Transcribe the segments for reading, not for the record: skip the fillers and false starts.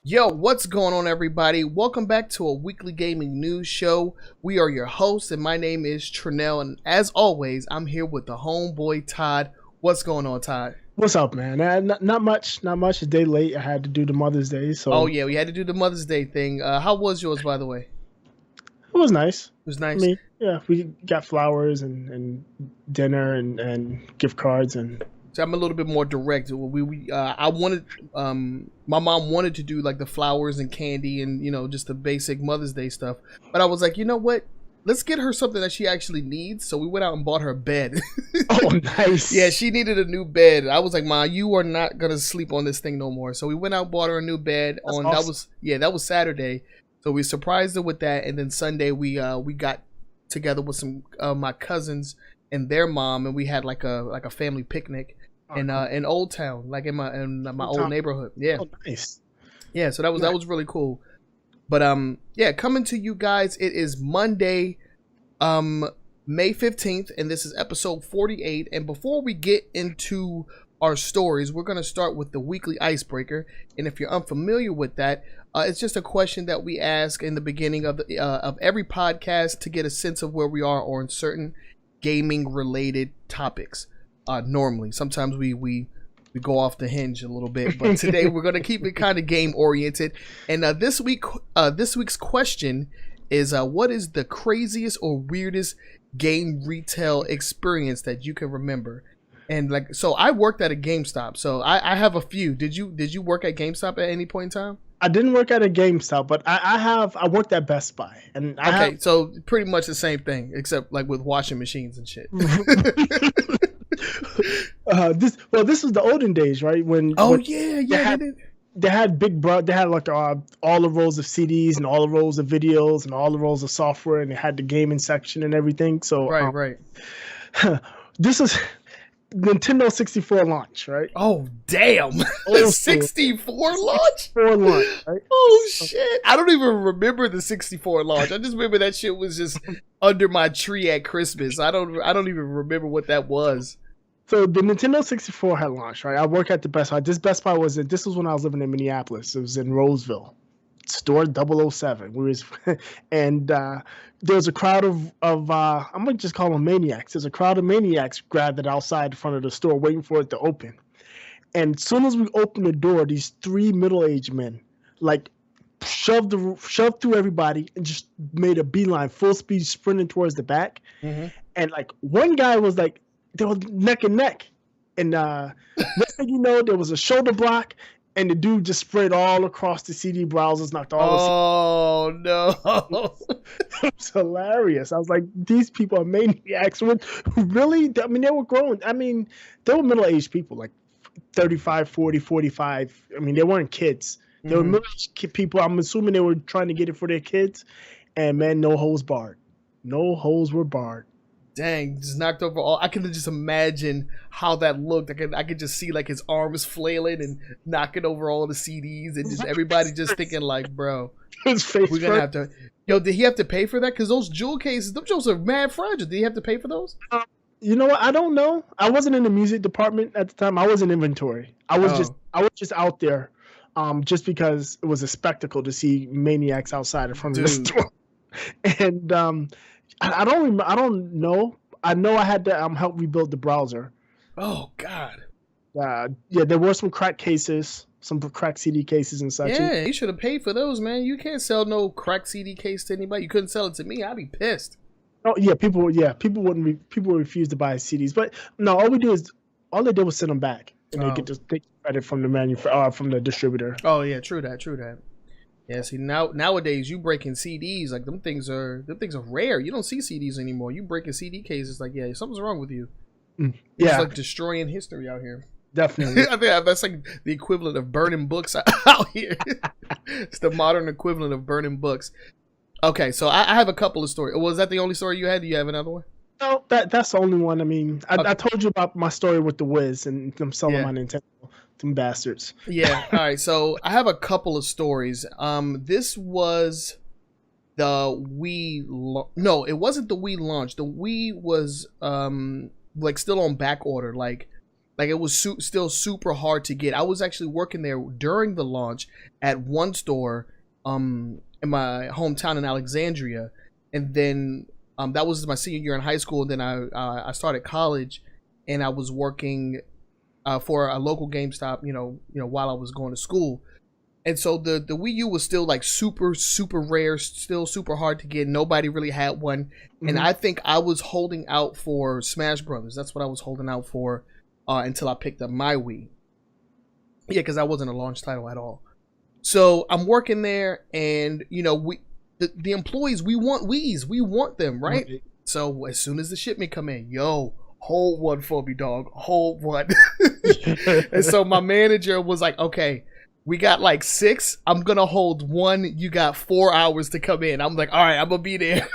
Yo, what's going on, everybody? Welcome back to a weekly gaming news show. We are your hosts, and my name is Trenell, and as always, I'm here with the homeboy Todd. What's going on, Todd? What's up, man? Not much. A day late. I had to do the Mother's Day, so Oh yeah, we had to do the Mother's Day thing. How was yours, by the way? it was nice. It was nice. I mean, yeah, we got flowers and dinner and gift cards and. So I'm a little bit more direct. I wanted, my mom wanted to do like the flowers and candy and just the basic Mother's Day stuff, but I was like, you know what? Let's get her something that she actually needs. So we went out and bought her a bed. Oh, nice. Yeah, she needed a new bed. I was like, Ma, you are not gonna sleep on this thing no more. So we went out and bought her a new bed. That's awesome. That was Saturday. So we surprised her with that, and then Sunday we got together with some my cousins and their mom, and we had like a family picnic in Old Town, like in my old neighborhood. Yeah. Oh, nice. Yeah, so that was really cool. But yeah, coming to you guys, it is Monday, May 15th, and this is episode 48. And before we get into our stories, we're going to start with the weekly icebreaker. And if you're unfamiliar with that, it's just a question that we ask in the beginning of every podcast to get a sense of where we are on certain gaming related topics. Normally, sometimes we go off the hinge a little bit, but today we're going to keep it kind of game oriented. And this week's question is, what is the craziest or weirdest game retail experience that you can remember? And like, so I worked at a GameStop, so I have a few. Did you work at GameStop at any point in time? I didn't work at a GameStop, but I worked at Best Buy, and so pretty much the same thing, except like with washing machines and shit. This was the olden days, right? They had they had like all the rows of CDs and all the rows of videos and all the rows of software, and they had the gaming section and everything. So right. This is Nintendo 64 launch, right? Oh damn! 64 launch? Right? Oh shit! I don't even remember the 64 launch. I just remember that shit was just under my tree at Christmas. I don't even remember what that was. So the Nintendo 64 had launched, right? I work at the Best Buy. This Best Buy this was when I was living in Minneapolis. It was in Roseville, store 007. And there was a crowd of I'm gonna just call them maniacs. There's a crowd of maniacs gathered outside the front of the store waiting for it to open. And as soon as we opened the door, these three middle-aged men like shoved through everybody and just made a beeline, full speed sprinting towards the back. Mm-hmm. And like one guy was like, they were neck and neck, and next thing you know, there was a shoulder block, and the dude just sprayed all across the CD browsers, knocked all. Oh no! It was hilarious. I was like, these people are maniacs. Really? I mean, they were grown. I mean, they were middle-aged people, like 35, 40, 45. I mean, they weren't kids. They were middle-aged people. I'm assuming they were trying to get it for their kids, and man, no holes barred. No holes were barred. Dang, just knocked over all. I can just imagine how that looked. I could just see like his arms flailing and knocking over all the CDs, and just everybody just thinking like, bro, we're gonna have to. Yo, did he have to pay for that? Because those jewel cases, them jewels are mad fragile. Did he have to pay for those? You know what? I don't know. I wasn't in the music department at the time. I was in inventory. I was just out there, just because it was a spectacle to see maniacs outside in front of the store, and I don't know. I know I had to help rebuild the browser. Oh God. Yeah, there were some crack cases, some crack CD cases and such. Yeah, you should have paid for those, man. You can't sell no crack CD case to anybody. You couldn't sell it to me. I'd be pissed. Oh yeah, people would refuse to buy CDs. But no, all they did was send them back, and they get to take credit from the from the distributor. Oh yeah, true that. Yeah, see nowadays you breaking CDs, like them things are rare. You don't see CDs anymore. You breaking CD cases, like, yeah, something's wrong with you. Yeah, it's like destroying history out here. Definitely. I think that's like the equivalent of burning books out here. It's the modern equivalent of burning books. Okay, so I have a couple of stories. Was that the only story you had? Do you have another one? No, that's the only one. I mean, I told you about my story with the Wiz and them selling my Nintendo. Them bastards. Yeah. All right. So I have a couple of stories. This was the Wii. No, it wasn't the Wii launch. The Wii was like still on back order. Like Like it was still super hard to get. I was actually working there during the launch at one store in my hometown in Alexandria, and then that was my senior year in high school. And then I started college, and I was working for a local GameStop, while I was going to school. And so the Wii U was still like super rare, still super hard to get. Nobody really had one, mm-hmm. And I think I was holding out for Smash Brothers. That's what I was holding out for. Until I picked up my Wii. Yeah, because that wasn't a launch title at all. So I'm working there, and the employees, we want Wiis, we want them, right? Okay. So as soon as the shipment come in, hold one for me, dog, hold one. And so my manager was like, okay, we got like 6. I'm gonna hold one. You got 4 hours to come in. I'm like, all right, I'm gonna be there.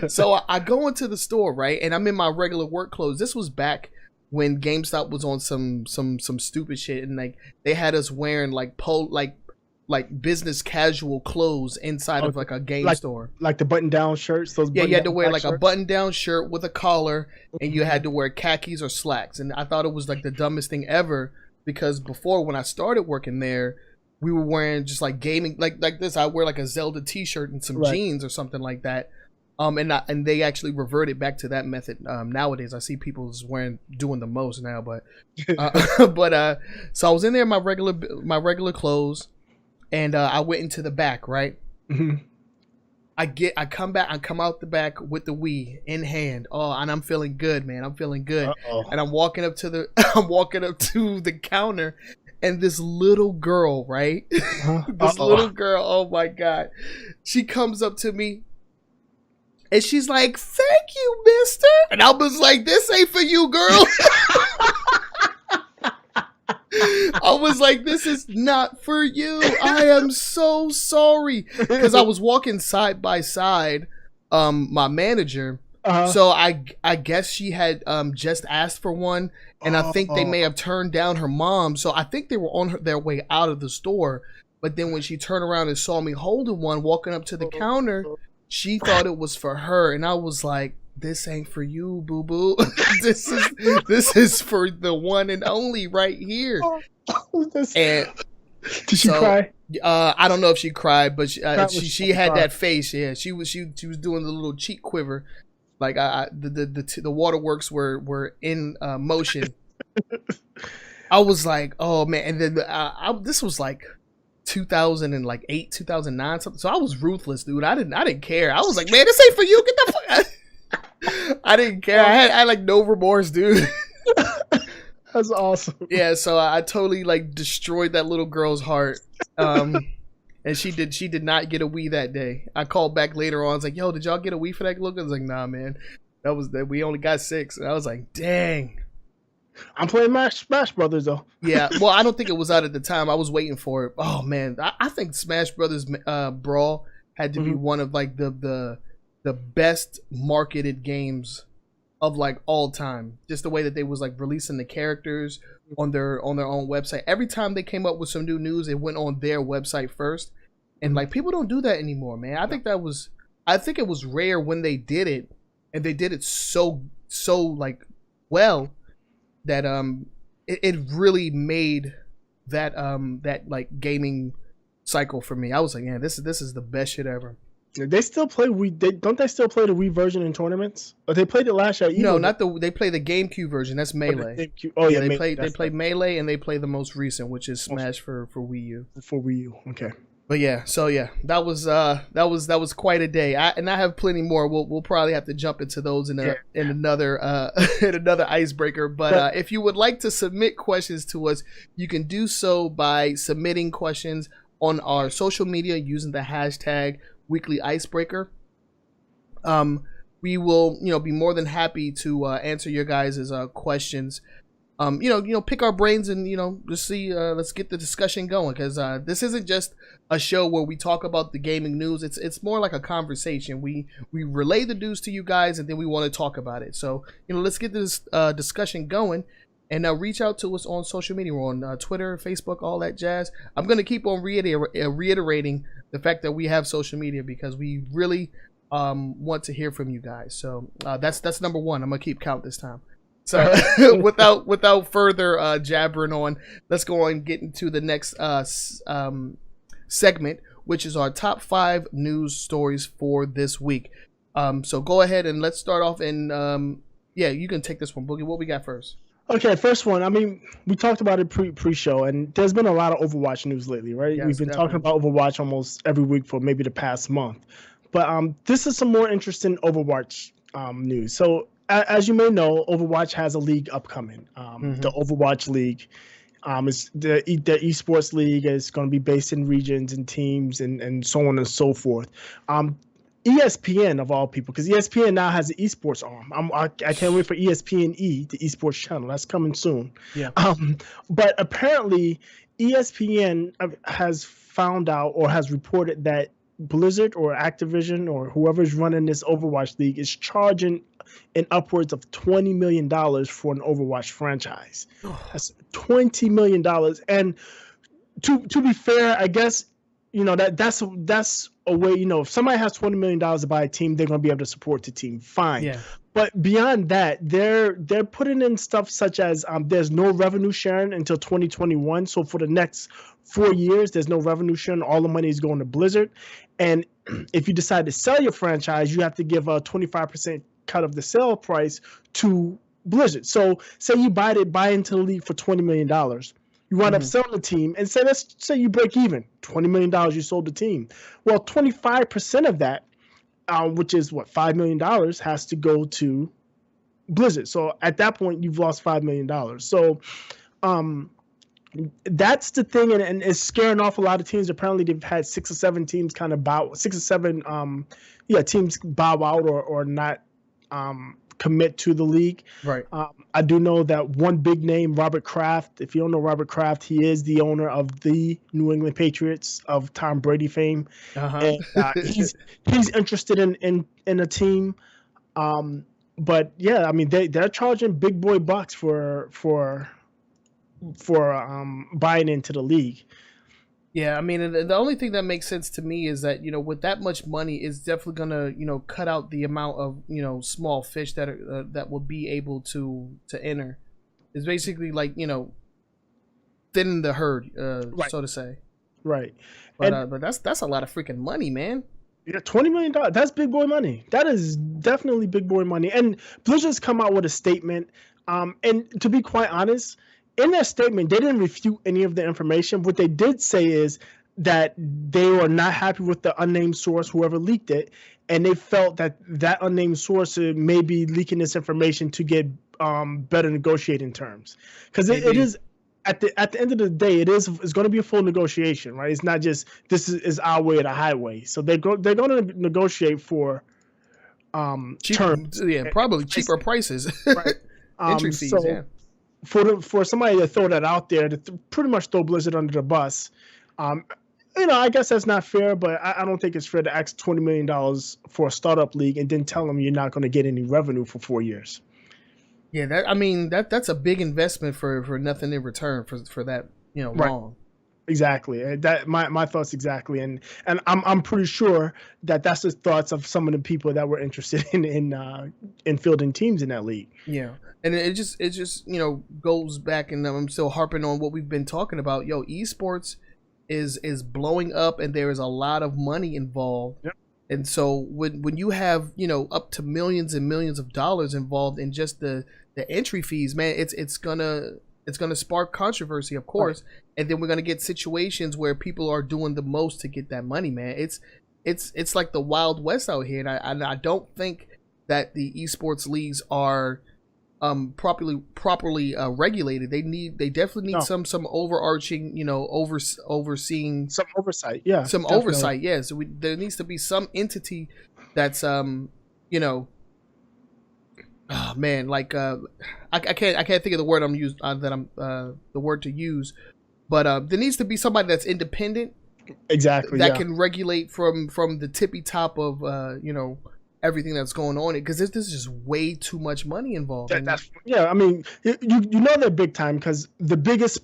So I go into the store, right, and I'm in my regular work clothes. This was back when GameStop was on some stupid shit, and like they had us wearing like business casual clothes inside of like a game store, like the button down shirts. You had to wear like shirts? A button down shirt with a collar, and you had to wear khakis or slacks. And I thought it was like the dumbest thing ever, because before, when I started working there, we were wearing just like gaming like this. I wear like a Zelda t-shirt and some jeans or something like that. And they actually reverted back to that method nowadays. I see people doing the most now, but so I was in there in my regular clothes, and I went into the back, right? Mm-hmm. I come out the back with the Wii in hand. Oh, and I'm feeling good, man. I'm feeling good. Uh-oh. And I'm walking up to the counter, and this little girl, right? This little girl, oh my God. She comes up to me, and she's like, "Thank you, mister." And I was like, "This ain't for you, girl." I was like, "This is not for you. I am so sorry." Because I was walking side by side, my manager. Uh-huh. So I guess she had just asked for one, and I think they may have turned down her mom. So I think they were on their way out of the store. But then when she turned around and saw me holding one, walking up to the counter, she thought it was for her, and I was like, "This ain't for you, boo boo. This is for the one and only right here." And did she cry? I don't know if she cried, but she had that face. Yeah, she was doing the little cheek quiver, like the waterworks were in motion. I was like, "Oh man!" And then this was like 2008, 2009, something. So I was ruthless, dude. I didn't care. I was like, "Man, this ain't for you. Get the fuck." I didn't care. I had like no remorse, dude. That's awesome. Yeah, so I totally like destroyed that little girl's heart. And she did not get a Wii that day. I called back later on. I was like, "Yo, did y'all get a Wii for that look?" I was like, "Nah, man. We only got 6." And I was like, "Dang." I'm playing Smash Brothers though. Yeah, well, I don't think it was out at the time. I was waiting for it. Oh man, I think Smash Brothers Brawl had to be one of like the best marketed games of like all time. Just the way that they was like releasing the characters on their own website. Every time they came up with some new news, it went on their website first. And like people don't do that anymore, man. I think it was rare when they did it, and they did it so like well that it really made that like gaming cycle for me. I was like, "Yeah, this is the best shit ever." They still play Wii. Don't they still play the Wii version in tournaments? Or they played it last year? No, they play the GameCube version. That's Melee. They play Melee, and they play the most recent, which is Smash for Wii U. For Wii U, okay. But yeah, so yeah, that was quite a day. I have plenty more. We'll probably have to jump into those in another in another icebreaker. But if you would like to submit questions to us, you can do so by submitting questions on our social media using the hashtag Weekly Icebreaker. We will be more than happy to answer your guys' questions. Pick our brains and just see. Let's get the discussion going, because this isn't just a show where we talk about the gaming news. It's more like a conversation. We relay the news to you guys, and then we want to talk about it. So let's get this discussion going, and reach out to us on social media. We're on Twitter, Facebook, all that jazz. I'm gonna keep on reiterating the fact that we have social media, because we really want to hear from you guys. So that's number one. I'm gonna keep count this time. So without further jabbering on, let's go on and get into the next segment, which is our top 5 news stories for this week. So go ahead and let's start off. And yeah, you can take this one, Boogie. What we got first? Okay, first one. I mean, we talked about it pre-show, and there's been a lot of Overwatch news lately, right? Yes, We've been definitely talking about Overwatch almost every week for maybe the past month. But this is some more interesting Overwatch news. So as you may know, Overwatch has a league upcoming, the Overwatch League. It's the esports league is going to be based in regions and teams and so on and so forth. ESPN of all people, because ESPN now has an esports arm. I can't wait for ESPN-E, the esports channel. That's coming soon. Yeah. But apparently, ESPN has found out or has reported that Blizzard or Activision or whoever's running this Overwatch League is charging in upwards of $20 million for an Overwatch franchise. That's $20 million. And to be fair, I guess, you know, that's a way, you know, if somebody has $20 million to buy a team, they're going to be able to support the team. Fine. Yeah. But beyond that, they're putting in stuff such as there's no revenue sharing until 2021. So for the next 4 years, there's no revenue sharing. All the money is going to Blizzard. And if you decide to sell your franchise, you have to give a 25% cut of the sale price to Blizzard. So say you buy into the league for $20 million. You wind up selling the team, and let's say you break even, $20 million you sold the team. Well, 25% of that, which is what, $5 million, has to go to Blizzard. So at that point, you've lost $5 million. So that's the thing, and it's scaring off a lot of teams. Apparently, they've had 6 or 7 teams kind of teams bow out or not commit to the league. Right. I do know that one big name, Robert Kraft. If you don't know Robert Kraft, he is the owner of the New England Patriots of Tom Brady fame. And he's interested in a team. But yeah, I mean they're charging big boy bucks for buying into the league. Yeah, I mean, the only thing that makes sense to me is that, you know, with that much money, it's definitely gonna, you know, cut out the amount of, you know, small fish that will be able to enter. It's basically like, you know, thinning the herd, right, so to say. Right. But that's a lot of freaking money, man. Yeah, $20 million. That's big boy money. That is definitely big boy money. And Blizzard's come out with a statement. And to be quite honest, in their statement, they didn't refute any of the information. What they did say is that they were not happy with the unnamed source, whoever leaked it, and they felt that unnamed source may be leaking this information to get better negotiating terms. Because it is at the end of the day, it's going to be a full negotiation, right? It's not just this is our way or the highway. So they're going to negotiate for terms. Yeah, probably cheaper prices. Right. Entry fees. Yeah. For somebody to throw that out there, to pretty much throw Blizzard under the bus, you know, I guess that's not fair, but I don't think it's fair to ask $20 million for a startup league and then tell them you're not going to get any revenue for 4 years. Yeah, that's a big investment for nothing in return for that, you know, right. Long. Exactly. That my thoughts exactly, and I'm pretty sure that's the thoughts of some of the people that were interested in fielding teams in that league. Yeah, and it just you know goes back, and I'm still harping on what we've been talking about. Yo, esports is blowing up, and there is a lot of money involved. Yep. And so when you have, you know, up to millions and millions of dollars involved in just the entry fees, man, it's gonna spark controversy, of course, right. And then we're gonna get situations where people are doing the most to get that money, man. It's like the Wild West out here, and I don't think that the esports leagues are properly regulated. They definitely need some overarching, you know, overseeing some oversight. Yeah, some definitely. Oversight. Yeah, so there needs to be some entity that's you know. Oh man, like I can't think of the word the word to use, but there needs to be somebody that's independent, exactly, that can regulate from the tippy top of you know, everything that's going on, because this is just way too much money involved. Yeah, I mean, you know they're big time because the biggest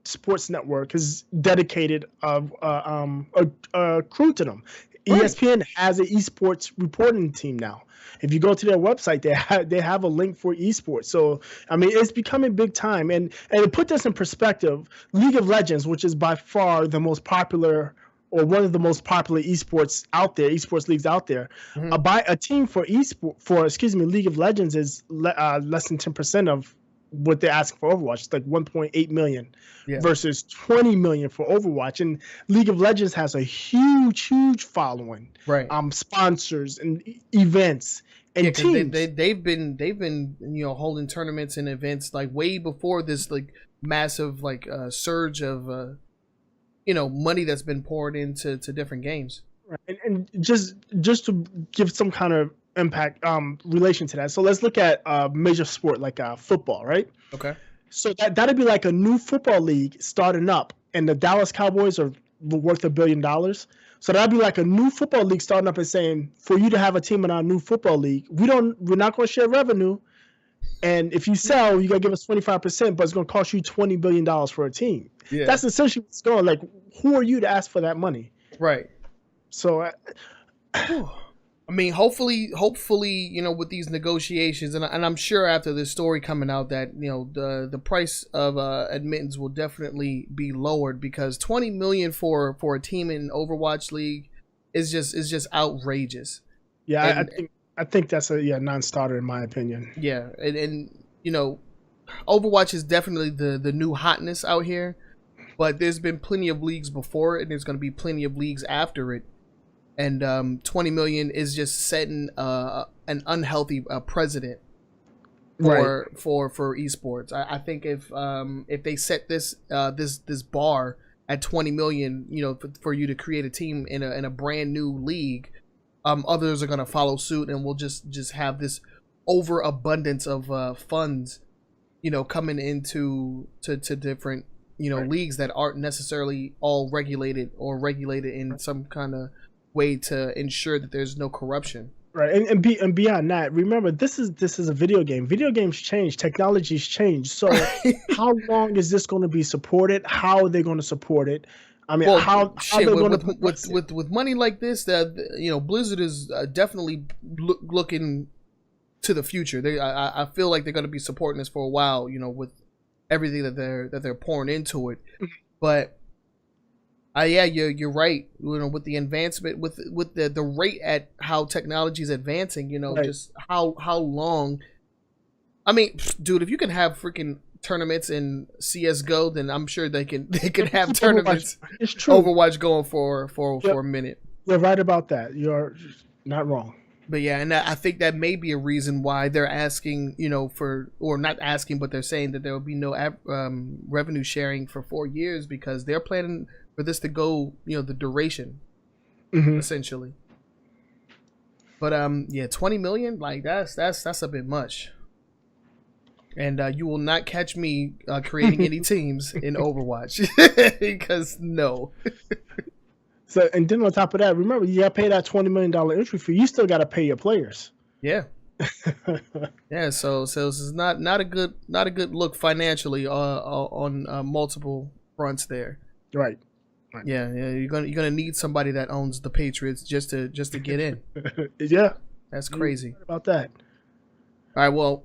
sports network is dedicated a crew to them. Right. ESPN has an esports reporting team now. If you go to their website, they have a link for esports. So I mean, it's becoming big time. And to put this in perspective, League of Legends, which is by far the most popular or one of the most popular esports out there, esports leagues out there, a team for League of Legends is less than 10% of what they're asking for Overwatch. It's like 1.8 million versus 20 million for Overwatch. And League of Legends has a huge following. Right. Sponsors and events and teams. They've been holding tournaments and events like way before this like massive like surge of money that's been poured into different games. Right. And just to give some kind of impact relation to that. So let's look at major sport like football, right? Okay. So that'd be like a new football league starting up, and the Dallas Cowboys are worth $1 billion. So that'd be like a new football league starting up and saying, for you to have a team in our new football league, we're not going to share revenue, and if you sell, you got to give us 25%, but it's going to cost you $20 billion for a team. Yeah. That's essentially what's going. Like, who are you to ask for that money? Right. So. I mean, hopefully, with these negotiations, and I'm sure after this story coming out that the price of admittance will definitely be lowered, because $20 million for a team in Overwatch League is just outrageous. Yeah, and I think that's a non-starter in my opinion. Yeah, and Overwatch is definitely the new hotness out here, but there's been plenty of leagues before it, and there's going to be plenty of leagues after it. And $20 million is just setting an unhealthy precedent for esports. I think if they set this bar at $20 million, for you to create a team in a brand new league, others are gonna follow suit, and we'll just have this overabundance of funds, coming into different leagues that aren't necessarily all regulated in some kind of way to ensure that there's no corruption. Right, and beyond that, remember this is a video game. Video games change, technologies change. So how long is this going to be supported? How are they going to support it? I mean, how they're going to with money like this, that Blizzard is definitely looking to the future. I feel like they're going to be supporting this for a while. With everything that they're pouring into it, but. Yeah, you're right. With the advancement, with the rate at how technology is advancing, right. Just how long. I mean, dude, if you can have freaking tournaments in CS:GO, then I'm sure they can have tournaments. It's true. Overwatch going for a minute. You're right about that. You're not wrong. But yeah, and I think that may be a reason why they're asking, or not asking, but they're saying that there will be no revenue sharing for 4 years, because they're planning for this to go, the duration, essentially. But yeah, 20 million, like that's a bit much. And you will not catch me creating any teams in Overwatch, because no. So, and then on top of that, remember, you got to pay that $20 million entry fee. You still got to pay your players. Yeah. Yeah. So this is not a good look financially on multiple fronts there. Right. Yeah. You're gonna need somebody that owns the Patriots just to get in. Yeah. That's crazy. What about that? All right. Well,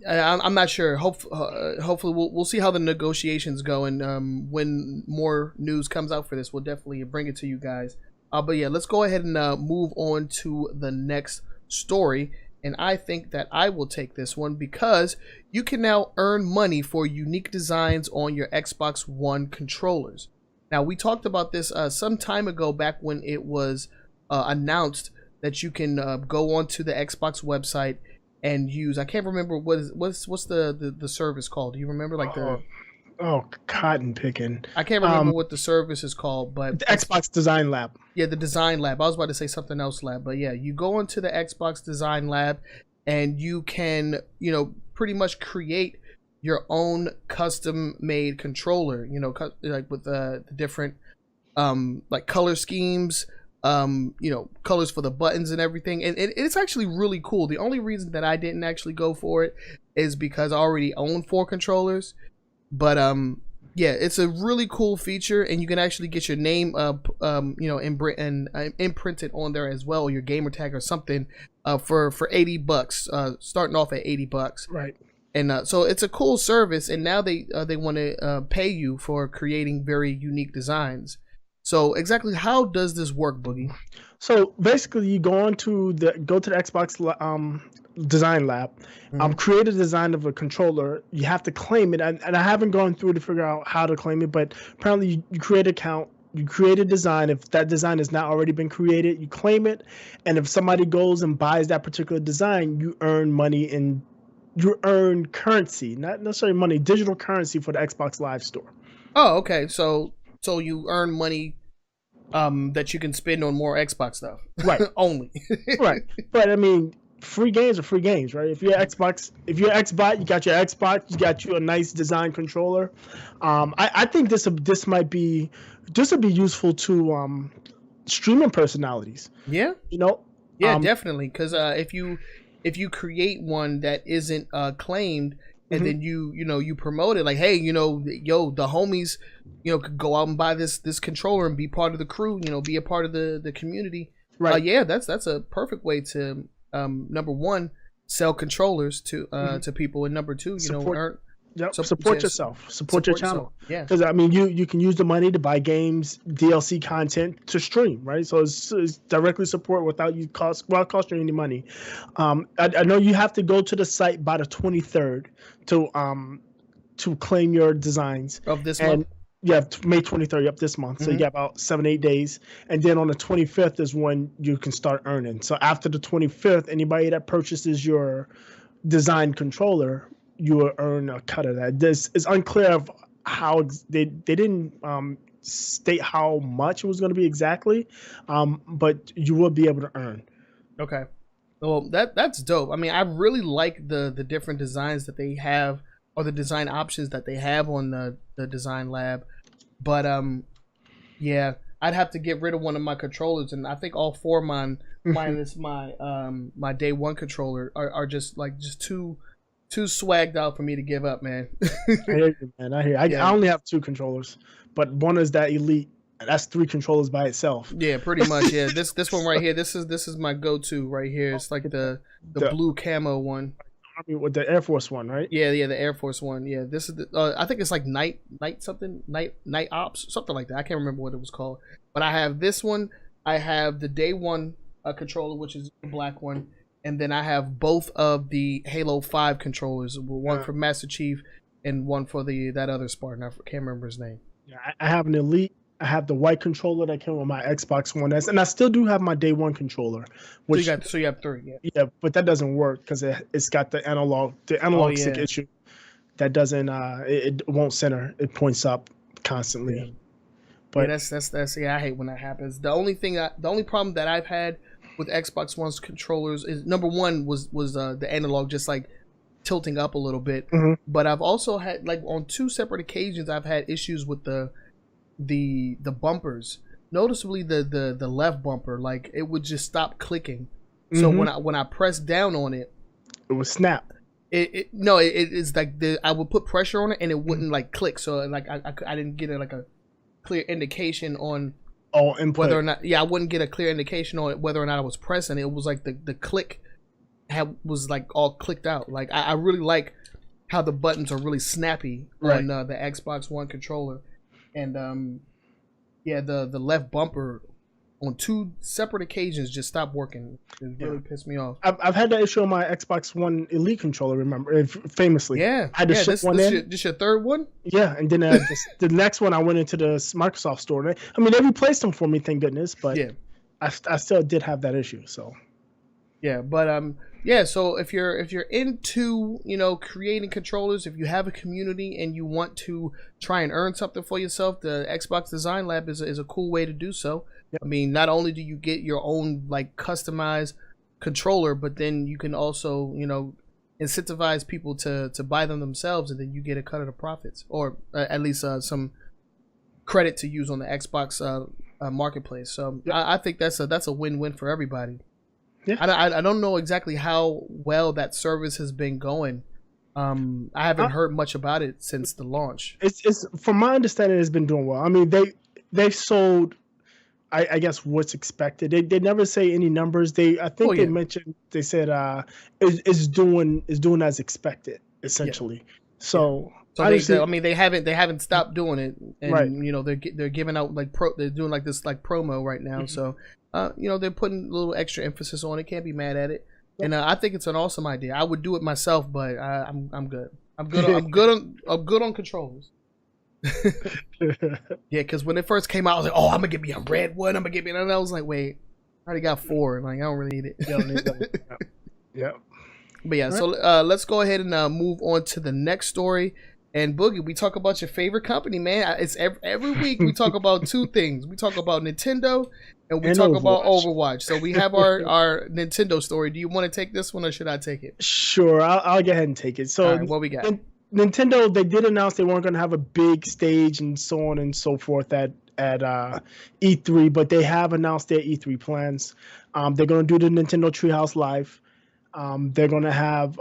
I'm not sure. Hopefully we'll see how the negotiations go, and when more news comes out for this, we'll definitely bring it to you guys. But yeah, let's go ahead and move on to the next story. And I think that I will take this one, because you can now earn money for unique designs on your Xbox One controllers. Now, we talked about this some time ago, back when it was announced that you can go onto the Xbox website and use, I can't remember what's the service called. Do you remember, like cotton picking? I can't remember what the service is called, but the Xbox Design Lab. Yeah, the Design Lab. I was about to say something else, Lab, but yeah, you go into the Xbox Design Lab and you can, pretty much create your own custom made controller, like with the different like color schemes, colors for the buttons and everything. And it's actually really cool. The only reason that I didn't actually go for it is because I already own 4 controllers. But Yeah, it's a really cool feature, and you can actually get your name imprinted on there as well, your gamer tag or something, for $80, starting off at $80. Right. And so it's a cool service, and now they want to pay you for creating very unique designs. So exactly how does this work, Boogie? So basically, you go to the Xbox design lab, create a design of a controller. You have to claim it, and I haven't gone through to figure out how to claim it, but apparently you create an account, you create a design. If that design has not already been created, you claim it, and if somebody goes and buys that particular design, you earn money and you earn currency, not necessarily money, digital currency for the Xbox Live Store. Oh, okay. So you earn money that you can spend on more Xbox stuff. Right. Only. Right. But I mean, free games are free games, right? If you're Xbox, you got your Xbox, you got you a nice design controller. I think this would be useful to streaming personalities. Yeah. Yeah, definitely. Because if you create one that isn't claimed, and then you promote it, like, hey, the homies, could go out and buy this controller and be part of the crew, be a part of the community. Right. Yeah, that's a perfect way to number one, sell controllers to people, and number two, support yourself, support your channel. Yeah, because I mean, you can use the money to buy games, DLC content to stream, right? So it's directly support without costing you any money. I know you have to go to the site by the 23rd to claim your designs of this month. Yeah, May 23rd, up this month. So you got about 7-8 days. And then on the 25th is when you can start earning. So after the 25th, anybody that purchases your design controller, you will earn a cut of that. This is unclear of how they didn't state how much it was going to be exactly, but you will be able to earn. Okay. Well, that's dope. I mean, I really like the different designs that they have, or the design options that they have on the design lab. But yeah, I'd have to get rid of one of my controllers, and I think all four of mine, minus my day one controller, are just too swagged out for me to give up, man. I hear you, man. I only have 2 controllers, but one is that elite. That's 3 controllers by itself. Yeah, pretty much. Yeah, this one right here. This is my go-to right here. It's like the blue camo one. I mean, with the Air Force one, right? Yeah, the Air Force one. Yeah, this is I think it's like night ops, something like that. I can't remember what it was called. But I have this one. I have the day one controller, which is the black one, and then I have both of the Halo 5 controllers. One for Master Chief and one for that other Spartan. I can't remember his name. Yeah, I have an elite. I have the white controller that came with my Xbox One S, and I still do have my day one controller. Which, so you have 3, yeah. Yeah, but that doesn't work because it's got the analog stick issue. That doesn't it won't center. It points up constantly. Yeah. But that's I hate when that happens. The only problem that I've had with Xbox One's controllers is, number one was the analog just like tilting up a little bit. But I've also had, like, on 2 separate occasions, I've had issues with the bumpers, noticeably the left bumper, like it would just stop clicking. So when I pressed down on it, it would snap. It's like I would put pressure on it and it wouldn't like click. So like I didn't get a clear indication on whether or not I wouldn't get a clear indication on whether or not I was pressing. It was like the click was like all clicked out. Like I really like how the buttons are really snappy on the Xbox One controller. And the left bumper on 2 separate occasions just stopped working. It really pissed me off. I've had that issue on my Xbox One Elite controller. Remember, famously. Yeah, I had to ship one in. This your 3rd one? Yeah, and then the next one I went into the Microsoft store. I mean, they replaced them for me, thank goodness. But yeah, I still did have that issue. So yeah, but yeah, so if you're into, creating controllers, if you have a community and you want to try and earn something for yourself, the Xbox Design Lab is a cool way to do so. Yep. I mean, not only do you get your own like customized controller, but then you can also, incentivize people to buy them themselves, and then you get a cut of the profits, or at least some credit to use on the Xbox marketplace. So yep. I think that's a win-win for everybody. Yeah. I don't know exactly how well that service has been going I haven't heard much about it since the launch. It's from my understanding, it's been doing well. I mean, they've sold, I guess, what's expected. They never say any numbers. I think they mentioned, they said it's doing as expected, essentially. Yeah. So they haven't stopped doing it, and they're giving out they're doing this promo right now. So they're putting a little extra emphasis on it. Can't be mad at it. And I think it's an awesome idea. I would do it myself, but I'm good. I'm good on controls. Yeah, because when it first came out, I was like, "Oh, I'm gonna get me a red one. I'm gonna get me," and I was like, "Wait, I already got 4. Like, I don't really need it." You don't need it. Yeah. But yeah, so let's go ahead and move on to the next story. And Boogie, we talk about your favorite company, man. It's every week we talk about 2 things. We talk about Nintendo and we talk about Overwatch. So we have our Nintendo story. Do you want to take this one or should I take it? Sure, I'll go ahead and take it. So what we got? Nintendo, they did announce they weren't going to have a big stage and so on and so forth at E3, but they have announced their E3 plans. They're going to do the Nintendo Treehouse Live. They're going to have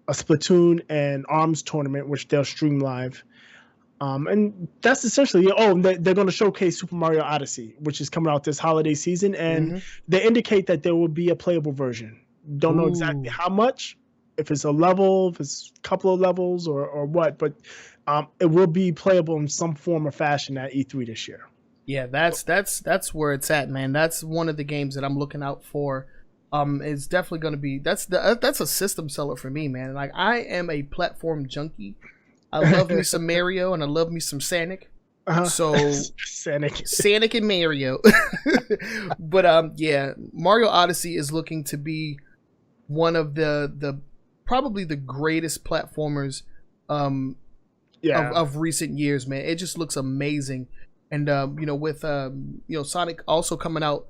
a Splatoon and ARMS tournament, which they'll stream live. And that's essentially it. They're going to showcase Super Mario Odyssey, which is coming out this holiday season. And they indicate that there will be a playable version. Don't know exactly how much, if it's a level, if it's a couple of levels or what, but it will be playable in some form or fashion at E3 this year. Yeah, that's where it's at, man. That's one of the games that I'm looking out for. It's definitely going to be that's a system seller for me, man. Like, I am a platform junkie. I love me some Mario and I love me some Sonic. So Sonic and Mario. But yeah, Mario Odyssey is looking to be one of the probably the greatest platformers of recent years, man. It just looks amazing. And with Sonic also coming out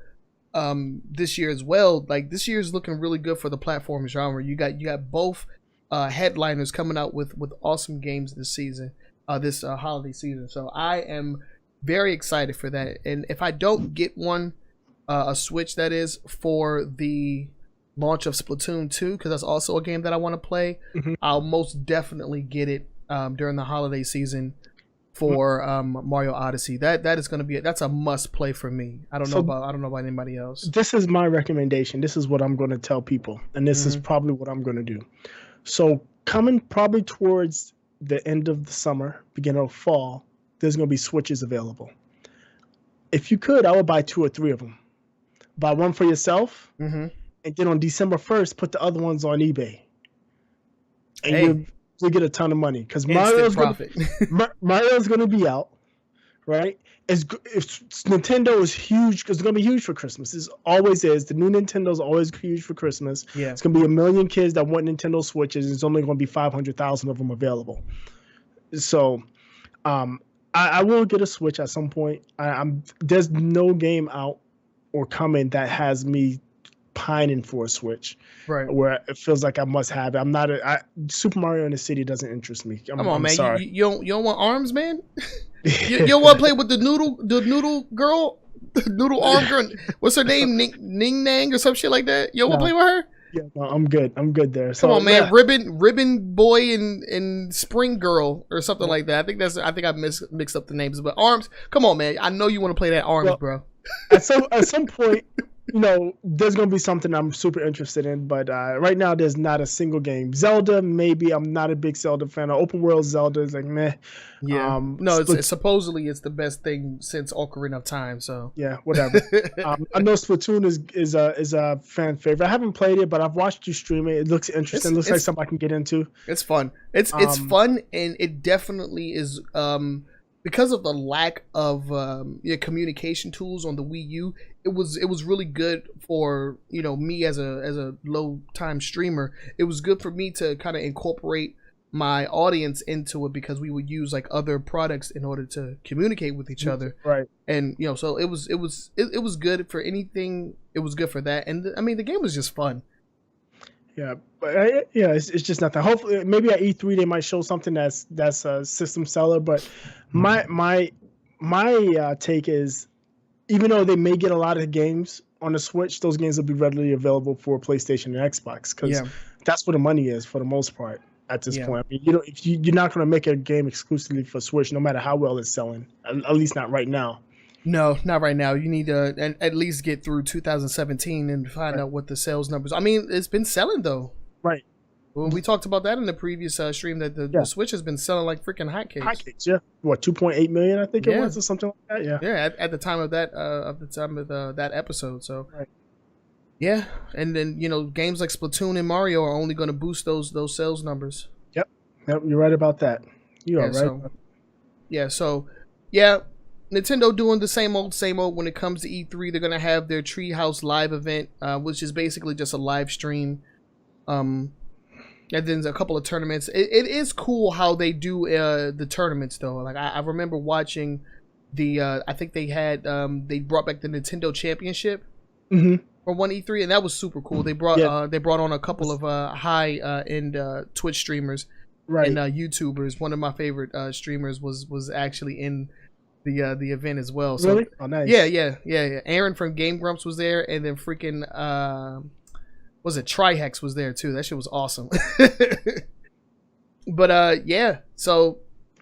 this year as well, like, this year is looking really good for the platform genre. You got both headliners coming out with awesome games this season, this holiday season. So I am very excited for that. And if I don't get one, a Switch that is, for the launch of Splatoon 2, because that's also a game that I want to play, I'll most definitely get it during the holiday season for Mario Odyssey. That is going to be that's a must play for me. I don't know about anybody else. This is my recommendation. This is what I'm going to tell people, and this is probably what I'm going to do. So coming probably towards the end of the summer, beginning of fall, there's going to be Switches available. If you could, I would buy 2 or 3 of them. Buy one for yourself, and then on December 1st, put the other ones on eBay. And you'll get a ton of money, because Mario's going to be out, right? If Nintendo is huge, because it's going to be huge for Christmas. It always is. The new Nintendo is always huge for Christmas. Yeah. It's going to be 1 million kids that want Nintendo Switches. And it's only going to be 500,000 of them available. So I will get a Switch at some point. There's no game out or coming that has me pining for a Switch, right? Where it feels like I must have it. I'm not Super Mario in the City doesn't interest me. Come on, man. Sorry. You don't want ARMS, man? you don't want to play with the noodle girl, the noodle arm girl? What's her name? Ning Nang or some shit like that? You don't want to play with her? Yeah, no, I'm good there. Come on, man. Yeah. Ribbon Boy and Spring Girl or something like that. I think I mixed up the names, but ARMS. Come on, man. I know you want to play that ARMS, bro. At some point, there's going to be something I'm super interested in, but right now there's not a single game. Zelda, maybe. I'm not a big Zelda fan. Open world Zelda is like, meh. Yeah. Supposedly it's the best thing since Ocarina of Time, so. Yeah, whatever. I know Splatoon is a fan favorite. I haven't played it, but I've watched you stream it. It looks interesting. It looks like something I can get into. It's fun. It's fun, and it definitely is, because of the lack of communication tools on the Wii U, it was really good for me as a low time streamer. It was good for me to kind of incorporate my audience into it, because we would use like other products in order to communicate with each other. Right. And so it was good for anything. It was good for that, and I mean the game was just fun. Yeah, but it's just nothing. Hopefully, maybe at E3 they might show something that's a system seller. But my take is, even though they may get a lot of games on the Switch, those games will be readily available for PlayStation and Xbox, because that's where the money is for the most part. at this Yeah. point. I mean, you know, if you're not going to make a game exclusively for Switch, no matter how well it's selling. At least not right now. No, not right now. You need to at least get through 2017 and find out what the sales numbers. I mean, it's been selling though. Right. Well, we talked about that in the previous stream that the Switch has been selling like freaking hotcakes. Hotcakes, yeah. What, 2.8 million? I think it was, or something like that. Yeah. Yeah, at the time of that that episode. So. Right. Yeah, and then games like Splatoon and Mario are only going to boost those sales numbers. Yep, you're right about that. You are right. So Nintendo doing the same old when it comes to E3. They're going to have their Treehouse Live event, which is basically just a live stream. And then a couple of tournaments. It is cool how they do the tournaments though. Like I remember watching the I think they had they brought back the Nintendo Championship. Mm-hmm. For one E3, and that was super cool. They brought on a couple of high end Twitch streamers and YouTubers. One of my favorite streamers was actually in the event as well. So, really? Oh, nice. Yeah. Aaron from Game Grumps was there, and then freaking was it Trihex was there too. That shit was awesome. But so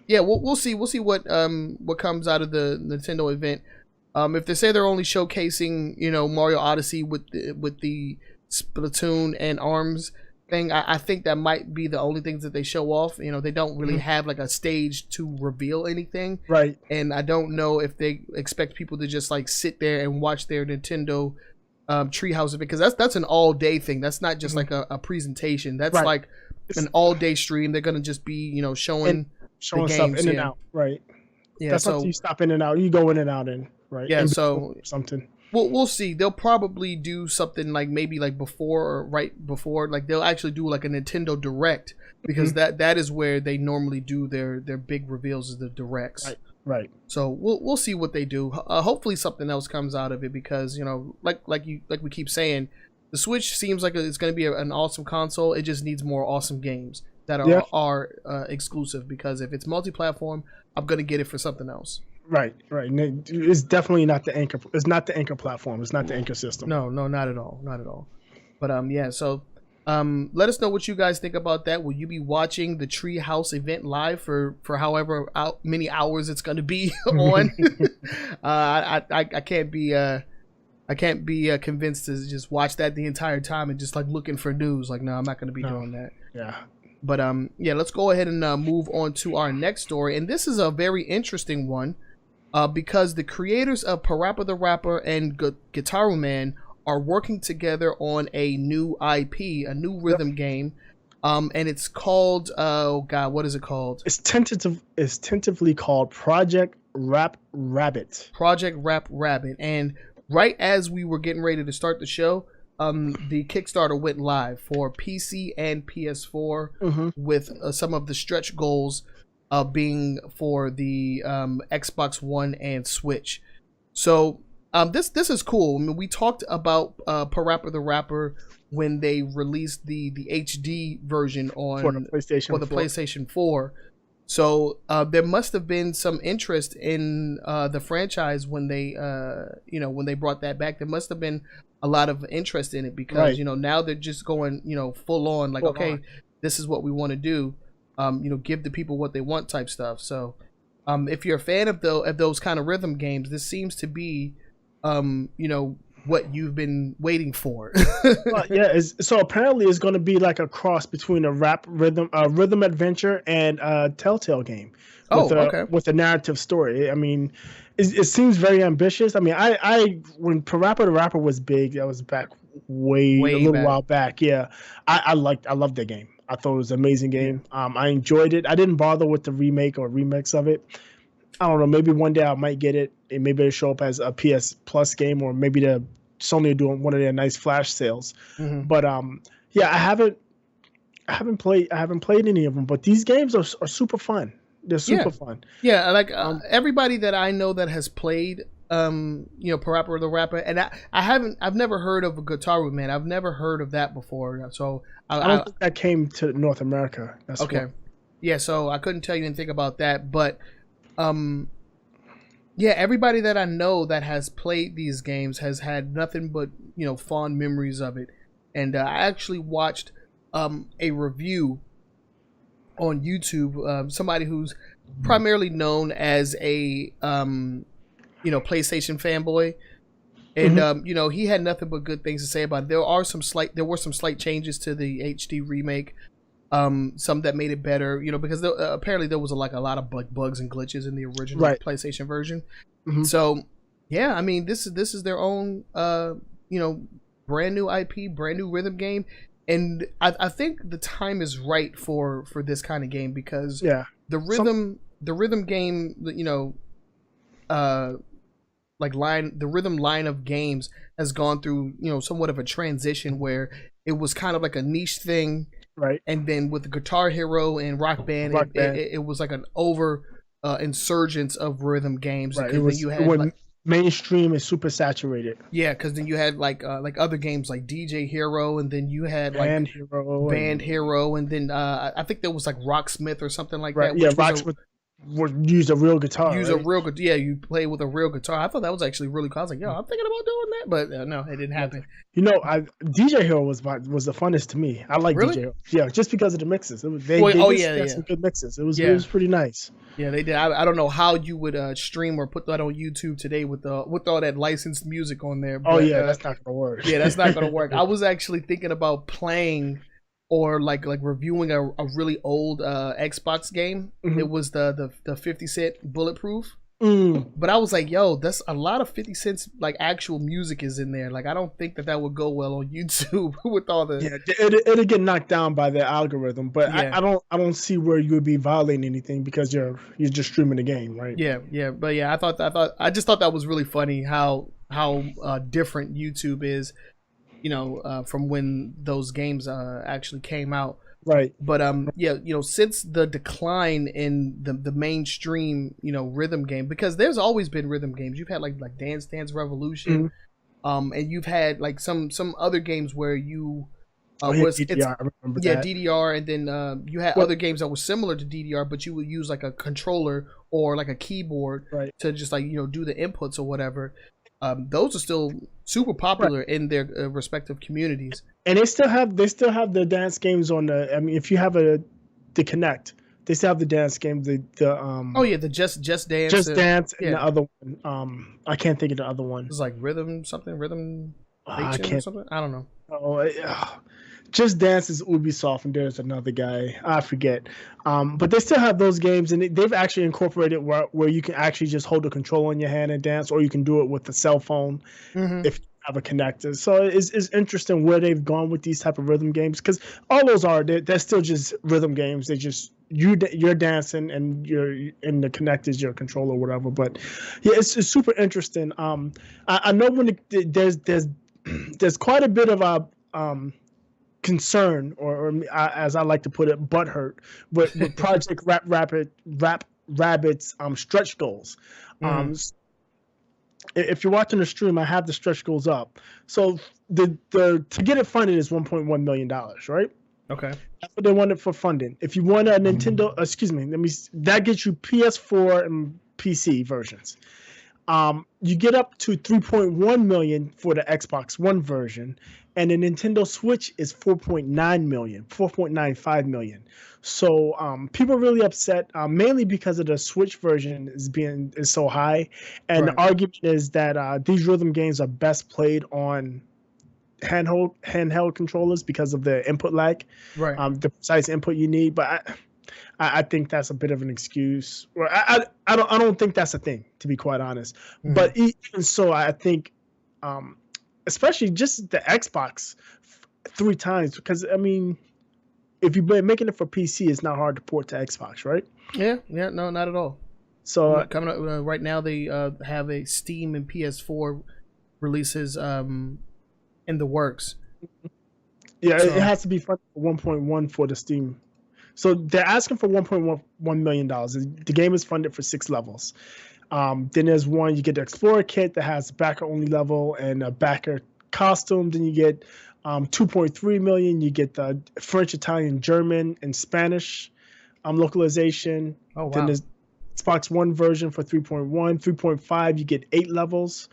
we'll see what comes out of the Nintendo event. If they say they're only showcasing, Mario Odyssey with the Splatoon and ARMS thing, I think that might be the only things that they show off. They don't really have like a stage to reveal anything. Right. And I don't know if they expect people to just like sit there and watch their Nintendo Treehouse event, because that's an all day thing. That's not just like a presentation. That's like an all day stream. They're gonna just be showing the games, stuff in and out. Right. Yeah. That's not you stop in and out. You go in and out and. Right. Yeah, so something. We'll see. They'll probably do something like maybe like before or right before. Like they'll actually do like a Nintendo Direct, because that is where they normally do their big reveals, is the directs. Right. So we'll see what they do. Hopefully something else comes out of it, because like we keep saying, the Switch seems like it's going to be an awesome console. It just needs more awesome games that are exclusive, because if it's multi-platform, I'm going to get it for something else. Right. It's definitely not the anchor. It's not the anchor platform. It's not the anchor system. No, not at all. But So, let us know what you guys think about that. Will you be watching the Treehouse event live for however many hours it's going to be on? I can't be convinced to just watch that the entire time and just like looking for news. Like, no, I'm not going to be doing that. Yeah. But let's go ahead and move on to our next story, and this is a very interesting one. Because the creators of Parappa the Rapper and Guitar Man are working together on a new IP, a new rhythm game, and it's called what is it called? It's tentatively called Project Rap Rabbit. Project Rap Rabbit, and right as we were getting ready to start the show, the Kickstarter went live for PC and PS4 with some of the stretch goals being for the Xbox One and Switch. So this is cool. I mean, we talked about Parappa the Rapper when they released the HD version for the PlayStation 4. So there must have been some interest in the franchise when they brought that back. There must have been a lot of interest in it, because now they're just going full on, like, this is what we want to do. Give the people what they want type stuff. So if you're a fan of those kind of rhythm games, this seems to be what you've been waiting for. So apparently it's going to be like a cross between a rhythm adventure and a Telltale game with a narrative story. I mean, it seems very ambitious. I mean, I when Parappa the Rapper was big, that was back way a little while back. Yeah, I loved that game. I thought it was an amazing game. I enjoyed it. I didn't bother with the remake or remix of it. I don't know. Maybe one day I might get it, and maybe it'll show up as a PS Plus game, or maybe Sony are doing one of their nice flash sales. But I haven't played any of them. But these games are super fun. They're super fun. Yeah, like everybody that I know that has played Parappa the Rapper, and I've never heard of a Guitar Man. I've never heard of that before. So I don't think that came to North America. That's okay. Yeah, so I couldn't tell you anything about that, but everybody that I know that has played these games has had nothing but fond memories of it. And I actually watched a review on YouTube, somebody who's primarily known as a PlayStation fanboy. And he had nothing but good things to say about it. There were some slight changes to the HD remake. Some that made it better, because apparently there was a lot of bugs and glitches in the original PlayStation version. So, yeah, I mean, this is their own, brand new IP, brand new rhythm game, and I think the time is right for this kind of game because the rhythm game, the rhythm line of games has gone through somewhat of a transition where it was kind of like a niche thing. Right. And then with the Guitar Hero and Rock Band, it was like an insurgence of rhythm games. Right. It went mainstream and super saturated. Yeah, because then you had like other games like DJ Hero, and then you had Band Hero, and then I think there was like Rocksmith or something like that. Yeah, Rocksmith would use a real guitar. Yeah, you play with a real guitar. I thought that was actually really cool. I was like, yo, I'm thinking about doing that, but no, it didn't happen. DJ Hero was the funnest to me. I like DJ Hero. Yeah, just because of the mixes. They had some good mixes. It was pretty nice. Yeah, they did. I don't know how you would stream or put that on YouTube today with all that licensed music on there. But, that's not gonna work. Yeah, that's not gonna work. I was actually thinking about playing or like reviewing a really old Xbox game. It was the 50 Cent Bulletproof. But I was like, yo, that's a lot of 50 Cent's like actual music is in there. Like, I don't think that would go well on YouTube with all the it'll get knocked down by the algorithm. But I don't see where you would be violating anything because you're just streaming the game, right? But I just thought that was really funny how different YouTube is, from when those games actually came out. Right. But since the decline in the mainstream, rhythm game, because there's always been rhythm games. You've had like Dance Dance Revolution, and you've had like some other games where you DDR, I remember that. DDR, and then you had other games that were similar to DDR, but you would use like a controller or like a keyboard to just like do the inputs or whatever. Those are still super popular in their respective communities. And they still have the dance games on the. I mean, if you have the Kinect, they still have the dance game. The Just Dance. Just Dance, and the other one. I can't think of the other one. It's like Rhythm Nation or something. I don't know. Just Dance is Ubisoft, and there's another guy I forget. But they still have those games, and they've actually incorporated where you can actually just hold the controller in your hand and dance, or you can do it with the cell phone if you have a connector. So it's interesting where they've gone with these type of rhythm games, because all those they're still just rhythm games. They just you're dancing and the connectors your controller or whatever. But yeah, it's super interesting. I know when there's quite a bit of a concern, or as I like to put it, butthurt with Project Rabbit's stretch goals. If you're watching the stream, I have the stretch goals up. So the to get it funded is $1.1 million, right? Okay. That's what they wanted for funding. If you want a Nintendo, that gets you PS4 and PC versions. You get up to 3.1 million for the Xbox One version, and the Nintendo Switch is 4.95 million. So people are really upset, mainly because of the Switch version is so high, and the argument is that these rhythm games are best played on handheld controllers because of the input lag, the precise input you need. But I think that's a bit of an excuse. Or I don't think that's a thing, to be quite honest. But even so, I think, especially just the Xbox 3 times, because I mean, if you're making it for PC, it's not hard to port to Xbox, right? Yeah, no, not at all. So coming up right now, they have a Steam and PS4 releases in the works. Yeah, so it has to be funded for 1.1 for the Steam. So they're asking for $1.1 million. The game is funded for 6 levels. Then there's one, you get the Explorer kit that has backer only level and a backer costume. Then you get 2.3 million. You get the French, Italian, German, and Spanish localization. Oh, wow. Then there's Xbox One version for 3.1. 3.5, you get 8 levels.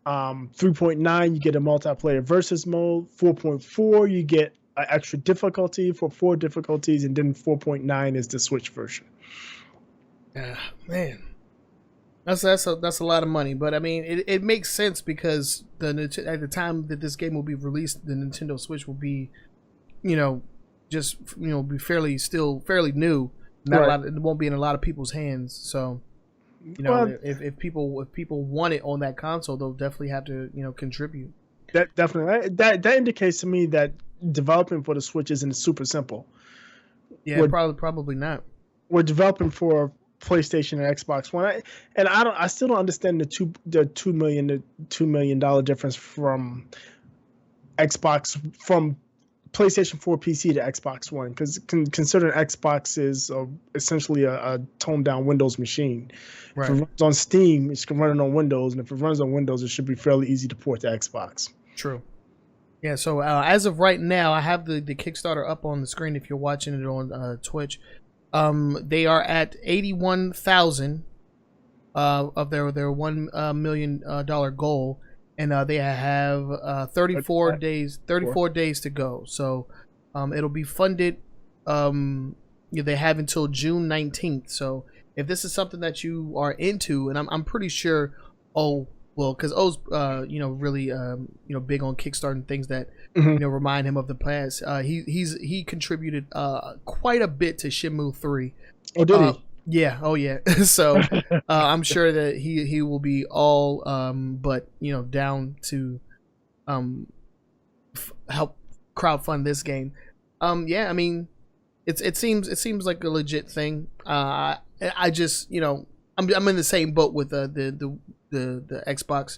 3.9, you get a multiplayer versus mode. 4.4, you get extra difficulty for 4 difficulties, and then 4.9 is the Switch version. Yeah, man, that's a lot of money. But I mean, it makes sense because at the time that this game will be released, the Nintendo Switch will be, just be fairly new. Not a lot. It won't be in a lot of people's hands. So, if people want it on that console, they'll definitely have to contribute. That definitely that indicates to me that developing for the Switch isn't super simple. Yeah, probably not. We're developing for PlayStation and Xbox One, I still don't understand the $2 million difference from PlayStation 4 PC to Xbox One, because considering Xbox is essentially a toned down Windows machine. Right. If it runs on Steam, it's going to run it on Windows, and if it runs on Windows, it should be fairly easy to port to Xbox. True. Yeah, so as of right now, I have the Kickstarter up on the screen if you're watching it on Twitch. They are at 81,000 of their $1 million goal. And they have 34 days to go. So it'll be funded. They have until June 19th. So if this is something that you are into, and I'm pretty sure, because O's really big on Kickstarter things that remind him of the past. He contributed quite a bit to Shenmue 3. Oh, did he? Yeah. Oh, yeah. So I'm sure that he will be all but down to help crowdfund this game. Yeah. I mean, it seems like a legit thing. I just I'm in the same boat with the Xbox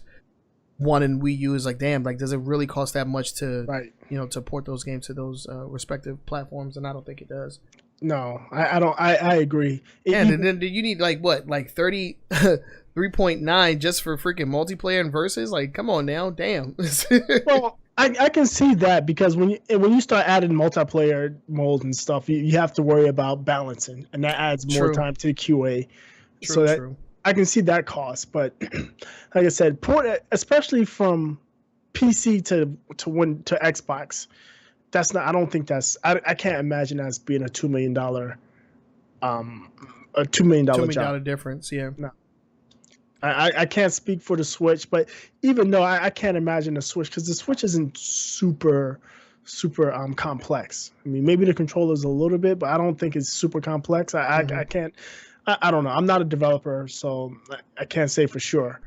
One and Wii U. Is like, damn, like, does it really cost that much to to port those games to those respective platforms? And I don't think it does. No, I don't. I agree. And then you need like 3.9 just for freaking multiplayer and versus. Like, come on now, damn. Well, I can see that, because when you start adding multiplayer modes and stuff, you have to worry about balancing, and that adds more time to the QA. True. I can see that cost, but like I said, especially from PC to Xbox. That's not. I don't think that's. I can't imagine that as being a $2 million, $2 million difference. Yeah. No. I can't speak for the Switch, but even though I can't imagine the Switch, because the Switch isn't super complex. I mean, maybe the controller's a little bit, but I don't think it's super complex. I can't. I don't know. I'm not a developer, so I can't say for sure.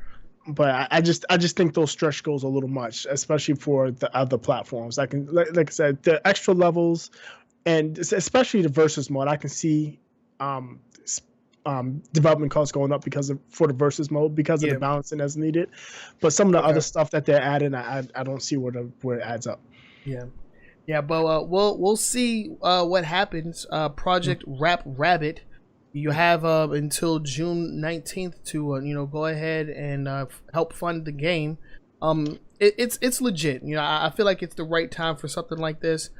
But I just think those stretch goals a little much, especially for the other platforms. Like I said, the extra levels, and especially the versus mode, I can see development costs going up for the versus mode because of the balancing that's needed. But some of the other stuff that they're adding, I don't see where it adds up. Yeah. But we'll see what happens. Project Rap Rabbit. You have until June 19th to go ahead and help fund the game. It's legit. I feel like it's the right time for something like this.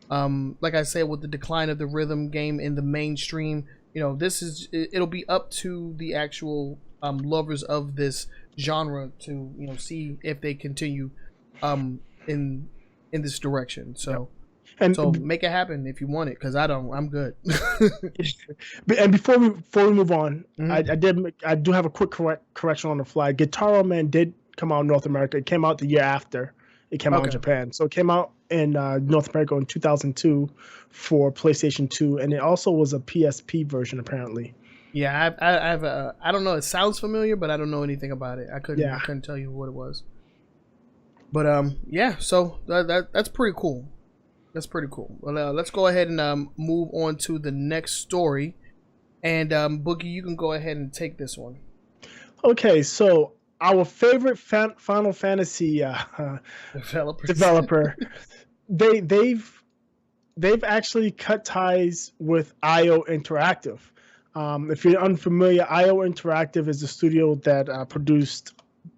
Like I said, with the decline of the rhythm game in the mainstream, it'll be up to the actual lovers of this genre to see if they continue in this direction. So. So make it happen if you want it, because I don't. I'm good. And before we move on, I do have a quick correction on the fly. Guitar Man did come out in North America. It came out the year after it came out in Japan. So it came out in North America in 2002 for PlayStation 2, and it also was a PSP version apparently. Yeah, I don't know. It sounds familiar, but I don't know anything about it. I couldn't tell you what it was. But yeah. So that's pretty cool. That's pretty cool. Well, let's go ahead and move on to the next story. And Boogie, you can go ahead and take this one. Okay, so our favorite Final Fantasy developer, they've actually cut ties with IO Interactive. If you're unfamiliar, IO Interactive is the studio that produced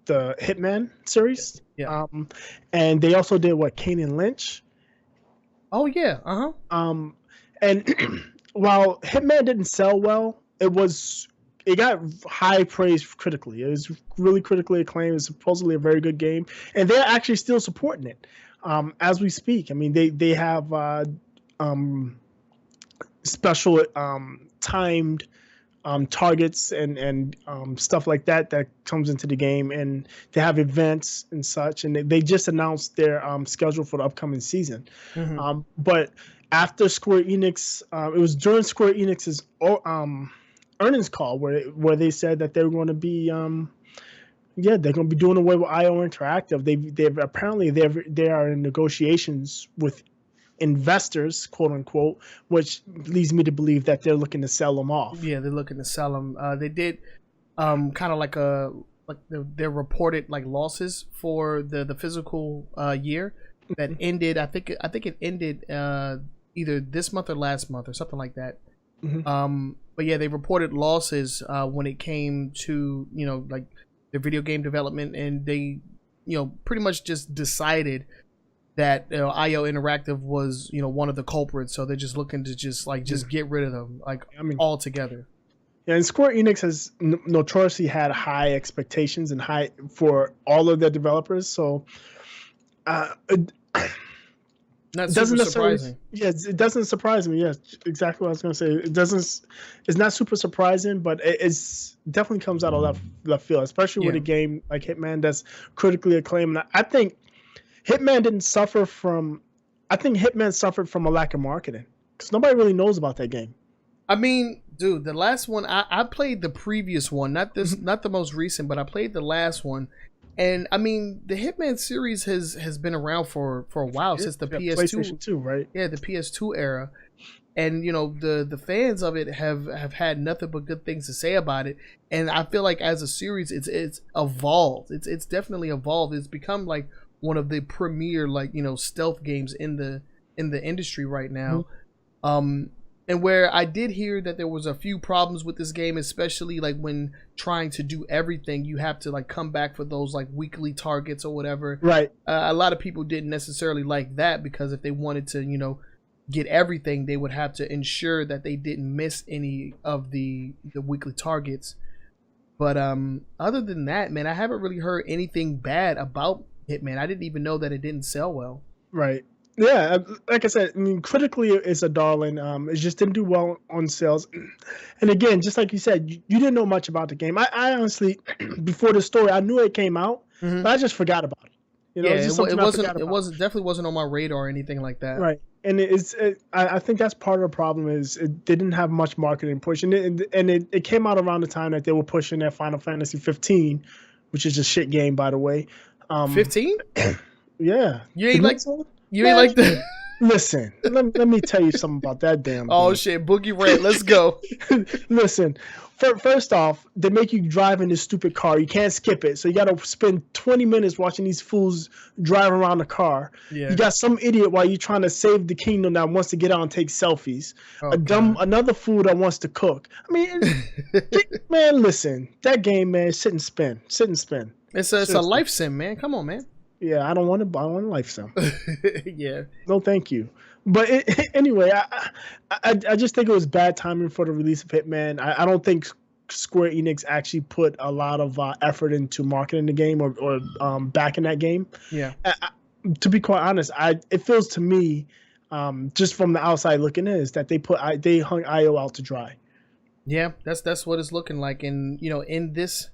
the Hitman series. Yeah. And they also did Kane and Lynch. Oh yeah, and while Hitman didn't sell well, it got high praise critically. It was really critically acclaimed. It was supposedly a very good game, and they're actually still supporting it. as we speak. I mean, they have special timed targets and stuff like that comes into the game, and they have events and such, and they just announced their schedule for the upcoming season. But after Square Enix, it was during Square Enix's earnings call where they said that they were going to be they're going to be doing away with IO Interactive. They've apparently they are in negotiations with investors, quote unquote, which leads me to believe that they're looking to sell them off. Yeah, they're looking to sell them. They did kind of like their reported like losses for the physical year that ended. I think it ended either this month or last month or something like that. But yeah, they reported losses when it came to like their video game development, and they pretty much just decided that IO Interactive was one of the culprits, so they're just looking to just get rid of them altogether. Yeah, and Square Enix has notoriously had high expectations and high for all of their developers, so not super surprising. Yes, it doesn't surprise me. Yes, exactly what I was going to say. It's not super surprising, but it's definitely comes out of left field, especially with a game like Hitman that's critically acclaimed. I think Hitman suffered from a lack of marketing because nobody really knows about that game. I mean, dude, the last one I played the previous one, not the most recent, but I played the last one, and I mean the Hitman series has been around for a while, since the PS2, PlayStation 2, right? Yeah, the PS2 era, and the fans of it have had nothing but good things to say about it, and I feel like as a series, it's evolved. It's definitely evolved. It's become like one of the premier stealth games in the industry right now. And where I did hear that there was a few problems with this game, especially like when trying to do everything, you have to like come back for those like weekly targets or whatever. Right. A lot of people didn't necessarily like that, because if they wanted to get everything, they would have to ensure that they didn't miss any of the weekly targets. But other than that, man, I haven't really heard anything bad about Hitman. I didn't even know that it didn't sell well. Right. Yeah, like I said, I mean, critically it's a darling. It just didn't do well on sales. And again, just like you said, you didn't know much about the game. I honestly, before the story, I knew it came out, but I just forgot about it. It definitely wasn't on my radar or anything like that. Right. And I think that's part of the problem is it didn't have much marketing push, and it came out around the time that they were pushing their Final Fantasy 15, which is a shit game, by the way. 15? Yeah. You ain't like that. Listen, let me tell you something about that damn game. Oh shit, Boogie Red, let's go. Listen, first off, they make you drive in this stupid car. You can't skip it, so you got to spend 20 minutes watching these fools drive around the car. Yeah. You got some idiot while you're trying to save the kingdom that wants to get out and take selfies. Another fool that wants to cook. I mean, man, listen, that game, man, sit and spin. It's a life sim, man. Come on, man. Yeah, I don't want a life sim. Yeah. No, thank you. But anyway, I just think it was bad timing for the release of Hitman. I don't think Square Enix actually put a lot of effort into marketing the game or backing that game. Yeah. To be quite honest, it feels to me, just from the outside looking in, is that they hung IO out to dry. Yeah, that's what it's looking like, and in this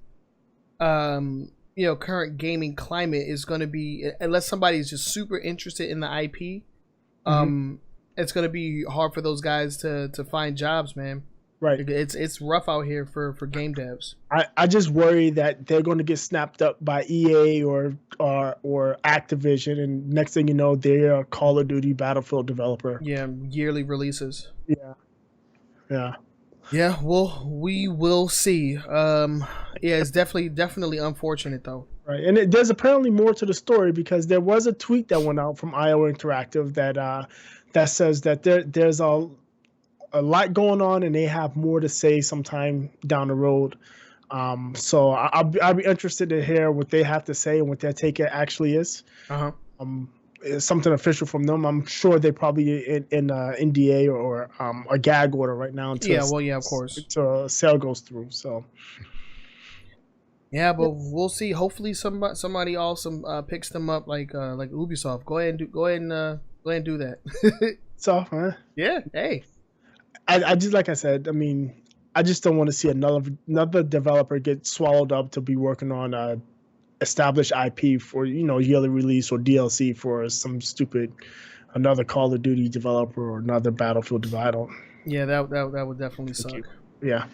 current gaming climate is going to be, unless somebody is just super interested in the IP, it's going to be hard for those guys to find jobs, man. Right. It's rough out here for game devs. I just worry that they're going to get snapped up by EA or Activision, and next thing you know, they're a Call of Duty Battlefield developer. Yeah, yearly releases. Yeah. Yeah, well, we will see. Yeah, it's definitely unfortunate though. Right, and there's apparently more to the story, because there was a tweet that went out from IO Interactive that says that there's a lot going on, and they have more to say sometime down the road. So I'll be interested to hear what they have to say and what their take actually is. It's something official from them. I'm sure they probably in NDA or a gag order right now. Of course. Until a sale goes through. So, Yeah, but we'll see. Hopefully, somebody awesome picks them up, like Ubisoft. Go ahead and do that. So, huh? Yeah. Hey. I just, like I said, I mean, I just don't want to see another developer get swallowed up to be working on established IP for yearly release or DLC for some stupid another Call of Duty developer or another Battlefield developer. Yeah, that would definitely suck. Yeah.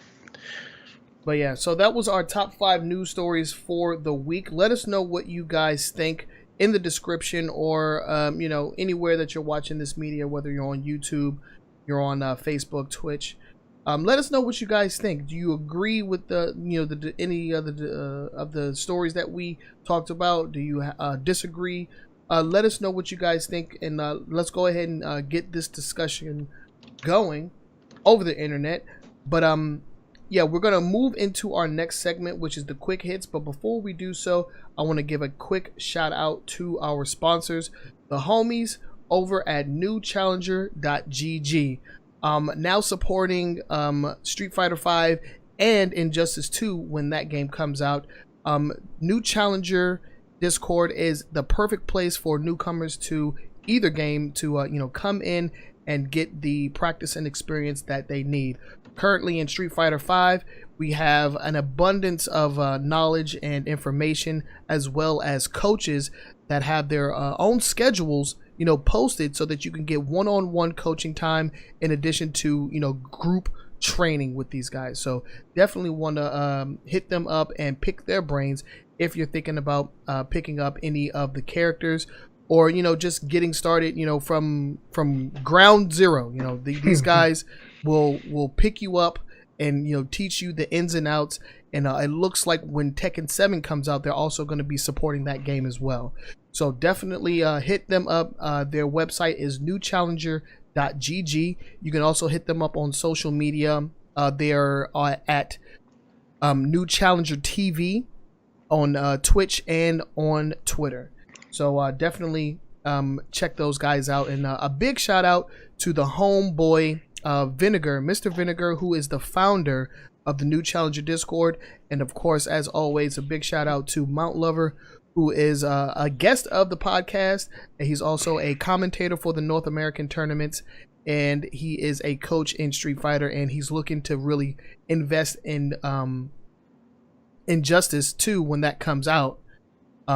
But yeah, so that was our top 5 news stories for the week. Let us know what you guys think in the description, or anywhere that you're watching this media, whether you're on YouTube, you're on Facebook, Twitch. Let us know what you guys think. Do you agree with any of the stories that we talked about? Do you disagree? Let us know what you guys think, and let's go ahead and get this discussion going over the internet. But yeah, we're gonna move into our next segment, which is the quick hits. But before we do so, I want to give a quick shout out to our sponsors, the homies over at newchallenger.gg. Now supporting Street Fighter V and Injustice 2 when that game comes out. New Challenger Discord is the perfect place for newcomers to either game to come in and get the practice and experience that they need. Currently in Street Fighter V, we have an abundance of knowledge and information, as well as coaches that have their own schedules posted, so that you can get one-on-one coaching time in addition to group training with these guys. So definitely want to hit them up and pick their brains if you're thinking about picking up any of the characters, or just getting started from ground zero. These guys will pick you up and teach you the ins and outs. And it looks like when Tekken 7 comes out, they're also going to be supporting that game as well. So definitely hit them up. Their website is newchallenger.gg. You can also hit them up on social media. They're at New Challenger TV on Twitch and on Twitter. So definitely check those guys out. And a big shout out to the homeboy Vinegar, Mr. Vinegar, who is the founder of the New Challenger Discord. And of course, as always, a big shout out to Mount Lover, who is a guest of the podcast. And he's also a commentator for the North American tournaments, and he is a coach in Street Fighter, and he's looking to really invest in Injustice 2 when that comes out.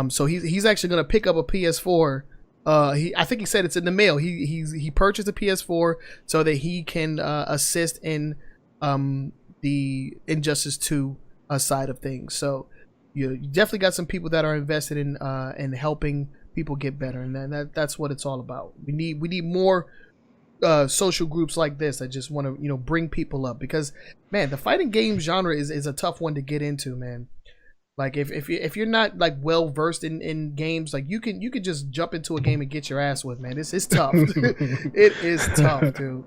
So he's actually going to pick up a PS4. I think he said it's in the mail. He purchased a PS4 so that he can assist in the Injustice 2 side of things. So you definitely got some people that are invested in helping people get better, and that's what it's all about. We need more social groups like this that just want to bring people up, because man, the fighting game genre is a tough one to get into, man. Like if you're not like well versed in games, like you can just jump into a game and get your ass whipped, man. It's tough. It is tough, dude.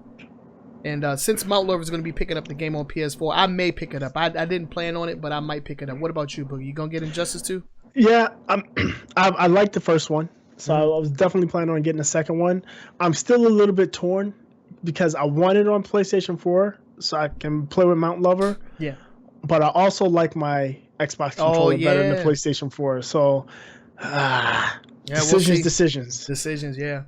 And since Mount Lover is going to be picking up the game on PS4, I may pick it up. I didn't plan on it, but I might pick it up. What about you, Boogie? You gonna get Injustice 2? Yeah, I liked the first one, so I was definitely planning on getting the second one. I'm still a little bit torn because I want it on PlayStation 4 so I can play with Mount Lover. Yeah. But I also like my Xbox controller better than the PlayStation 4. So, decisions, yeah.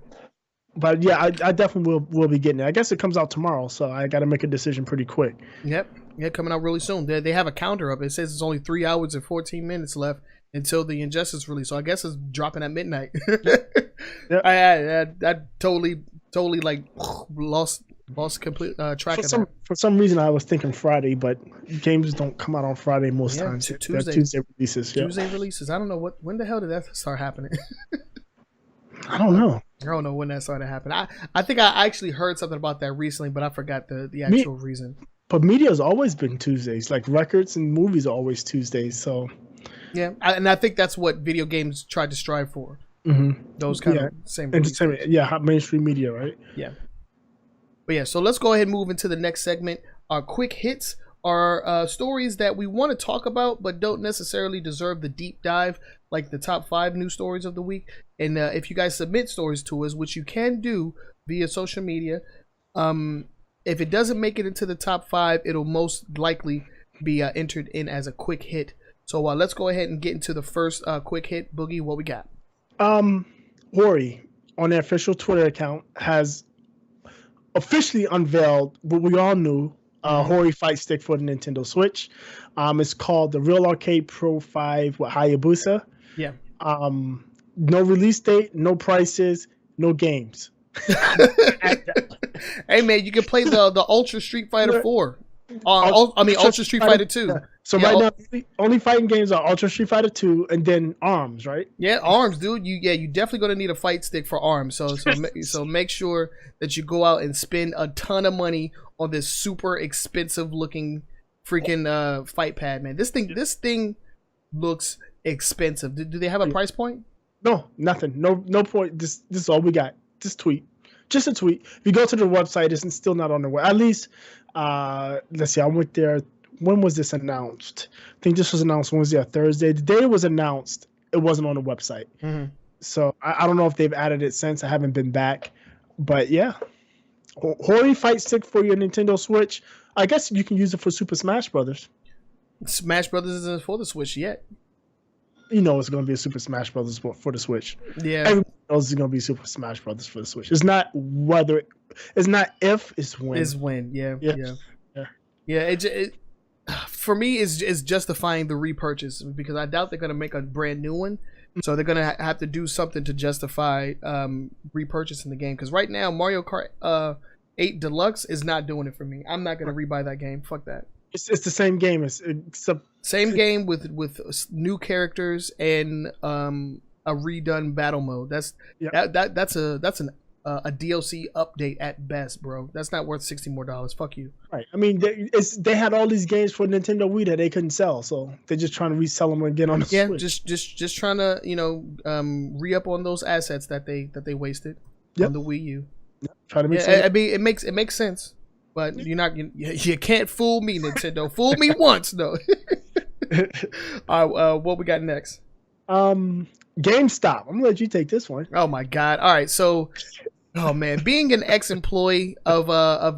But yeah, I definitely will be getting it. I guess it comes out tomorrow, so I got to make a decision pretty quick. Yep, yeah, coming out really soon. They have a counter up. It says it's only 3 hours and 14 minutes left until the Injustice release. So I guess it's dropping at midnight. Yep. I totally like lost complete track of that. For some reason, I was thinking Friday, but games don't come out on Friday most times. Tuesday releases. Yeah. Tuesday releases. I don't know when the hell did that start happening. I don't know. I don't know when that started happening. I think I actually heard something about that recently, but I forgot the actual reason. But media's always been Tuesdays. Like records and movies are always Tuesdays. So yeah, and I think that's what video games tried to strive for. Mm-hmm. Those kind of same entertainment. Yeah, mainstream media, right? Yeah. But yeah, so let's go ahead and move into the next segment. Our quick hits are stories that we want to talk about, but don't necessarily deserve the deep dive, like the top 5 news stories of the week. And if you guys submit stories to us, which you can do via social media, if it doesn't make it into the top 5, it'll most likely be entered in as a quick hit. So let's go ahead and get into the first quick hit. Boogie, what we got? Hori on their official Twitter account has officially unveiled what we all knew. Hori Fightstick for the Nintendo Switch. It's called the Real Arcade Pro 5 with Hayabusa. Yeah. No release date, no prices, no games. Hey man, you can play the Ultra Street Fighter 4. Ultra Street Fighter 2. Yeah. So right now, only fighting games are Ultra Street Fighter 2 and then ARMS, right? Yeah, ARMS, dude. You definitely gonna need a fight stick for ARMS. So make sure that you go out and spend a ton of money on this super expensive looking freaking fight pad, man. This thing looks expensive. Do they have a price point? No, nothing. No point. This is all we got. Just a tweet. If you go to the website, it's still not on the web. At least, let's see. I went there. When was this announced? I think this was announced Wednesday or Thursday. The day it was announced, it wasn't on the website. Mm-hmm. So I don't know if they've added it since. I haven't been back. But yeah, Hori Fight Stick for your Nintendo Switch. I guess you can use it for Super Smash Brothers. Smash Brothers isn't for the Switch yet. You know it's going to be a Super Smash Brothers for the Switch. Yeah. Everybody knows it's going to be Super Smash Brothers for the Switch. It's not whether, it's not if, it's when. It's when, yeah. It for me, is justifying the repurchase because I doubt they're going to make a brand new one. So they're going to have to do something to justify repurchasing the game. Because right now, Mario Kart 8 Deluxe is not doing it for me. I'm not going to rebuy that game. Fuck that. It's the same game. Same game with new characters and a redone battle mode. That's a DLC update at best, bro. That's not worth $60 more. Fuck you. Right. I mean, they had all these games for Nintendo Wii that they couldn't sell, so they're just trying to resell them again on the Switch. just trying to re-up on those assets that they wasted on the Wii U. Yep. Try to make sense. I mean, it makes sense, but you can't fool me, Nintendo. Fool me once, no. All right, what we got next? GameStop. I'm gonna let you take this one. Oh my god! All right, so, oh man, being an ex-employee of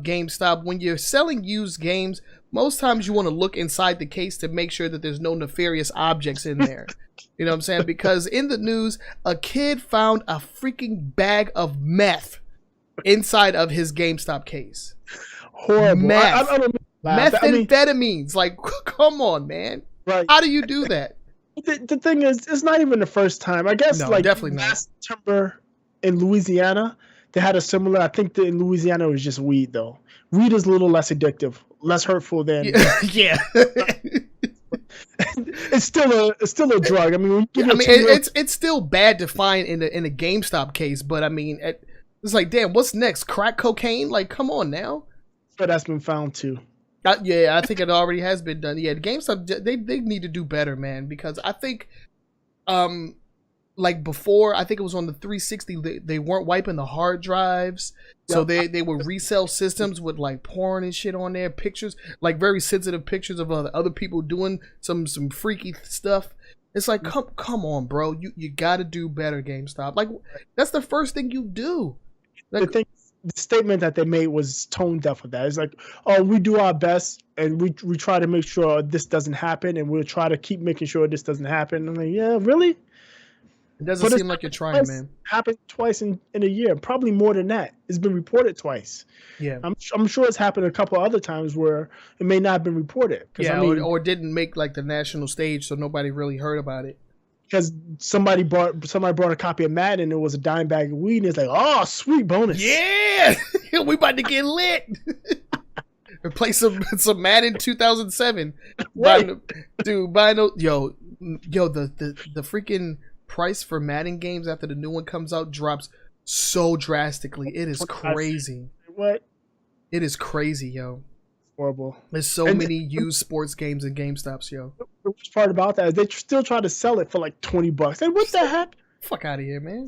GameStop, when you're selling used games, most times you want to look inside the case to make sure that there's no nefarious objects in there. You know what I'm saying? Because in the news, a kid found a freaking bag of meth inside of his GameStop case. Horrible. Meth. I don't Methamphetamines. Like, come on, man. Right. How do you do that? The thing is, it's not even the first time. I guess definitely last September in Louisiana, they had a similar. I think that in Louisiana it was just weed though. Weed is a little less addictive, less hurtful than. Yeah. It's still a drug. I mean, it's still bad to find in a GameStop case, but I mean, it's like, damn, what's next? Crack cocaine? Like, come on now. So that's been found too. Yeah, I think it already has been done. Yeah, the GameStop, they need to do better, man, because I think, like before, I think it was on the 360, they weren't wiping the hard drives, so they would resell systems with like porn and shit on there, pictures, like very sensitive pictures of other people doing some freaky stuff. It's like, come on, bro, you got to do better, GameStop. Like, that's the first thing you do. Like, the statement that they made was tone deaf with that. It's like, oh, we do our best and we try to make sure this doesn't happen and we'll try to keep making sure this doesn't happen. I'm like, yeah, really? It doesn't seem like you're trying, man. Happened twice in a year, probably more than that. It's been reported twice. Yeah, I'm sure it's happened a couple other times where it may not have been reported. Yeah, or didn't make like the national stage, so nobody really heard about it. Because somebody brought a copy of Madden and it was a dime bag of weed and it's like, oh, sweet bonus. Yeah, we about to get lit. Play some Madden 2007. Right. The freaking price for Madden games after the new one comes out drops so drastically. It is crazy. What? It is crazy, yo. Horrible. There's so many used sports games in GameStops, yo. The worst part about that is they still try to sell it for like $20. Hey, what the heck? Fuck out of here, man.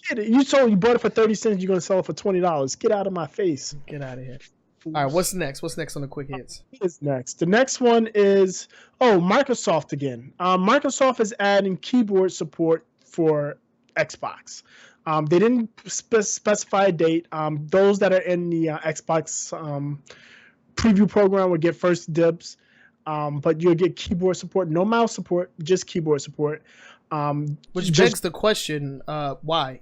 Get it. You bought it for 30 cents. You're gonna sell it for $20. Get out of my face. Get out of here. All right, what's next? What's next on the quick hits? What's next? The next one is Microsoft again. Microsoft is adding keyboard support for Xbox. They didn't specify a date. Those that are in the Xbox preview program will get first dibs. but you'll get keyboard support, no mouse support, just keyboard support. Which begs the question, why?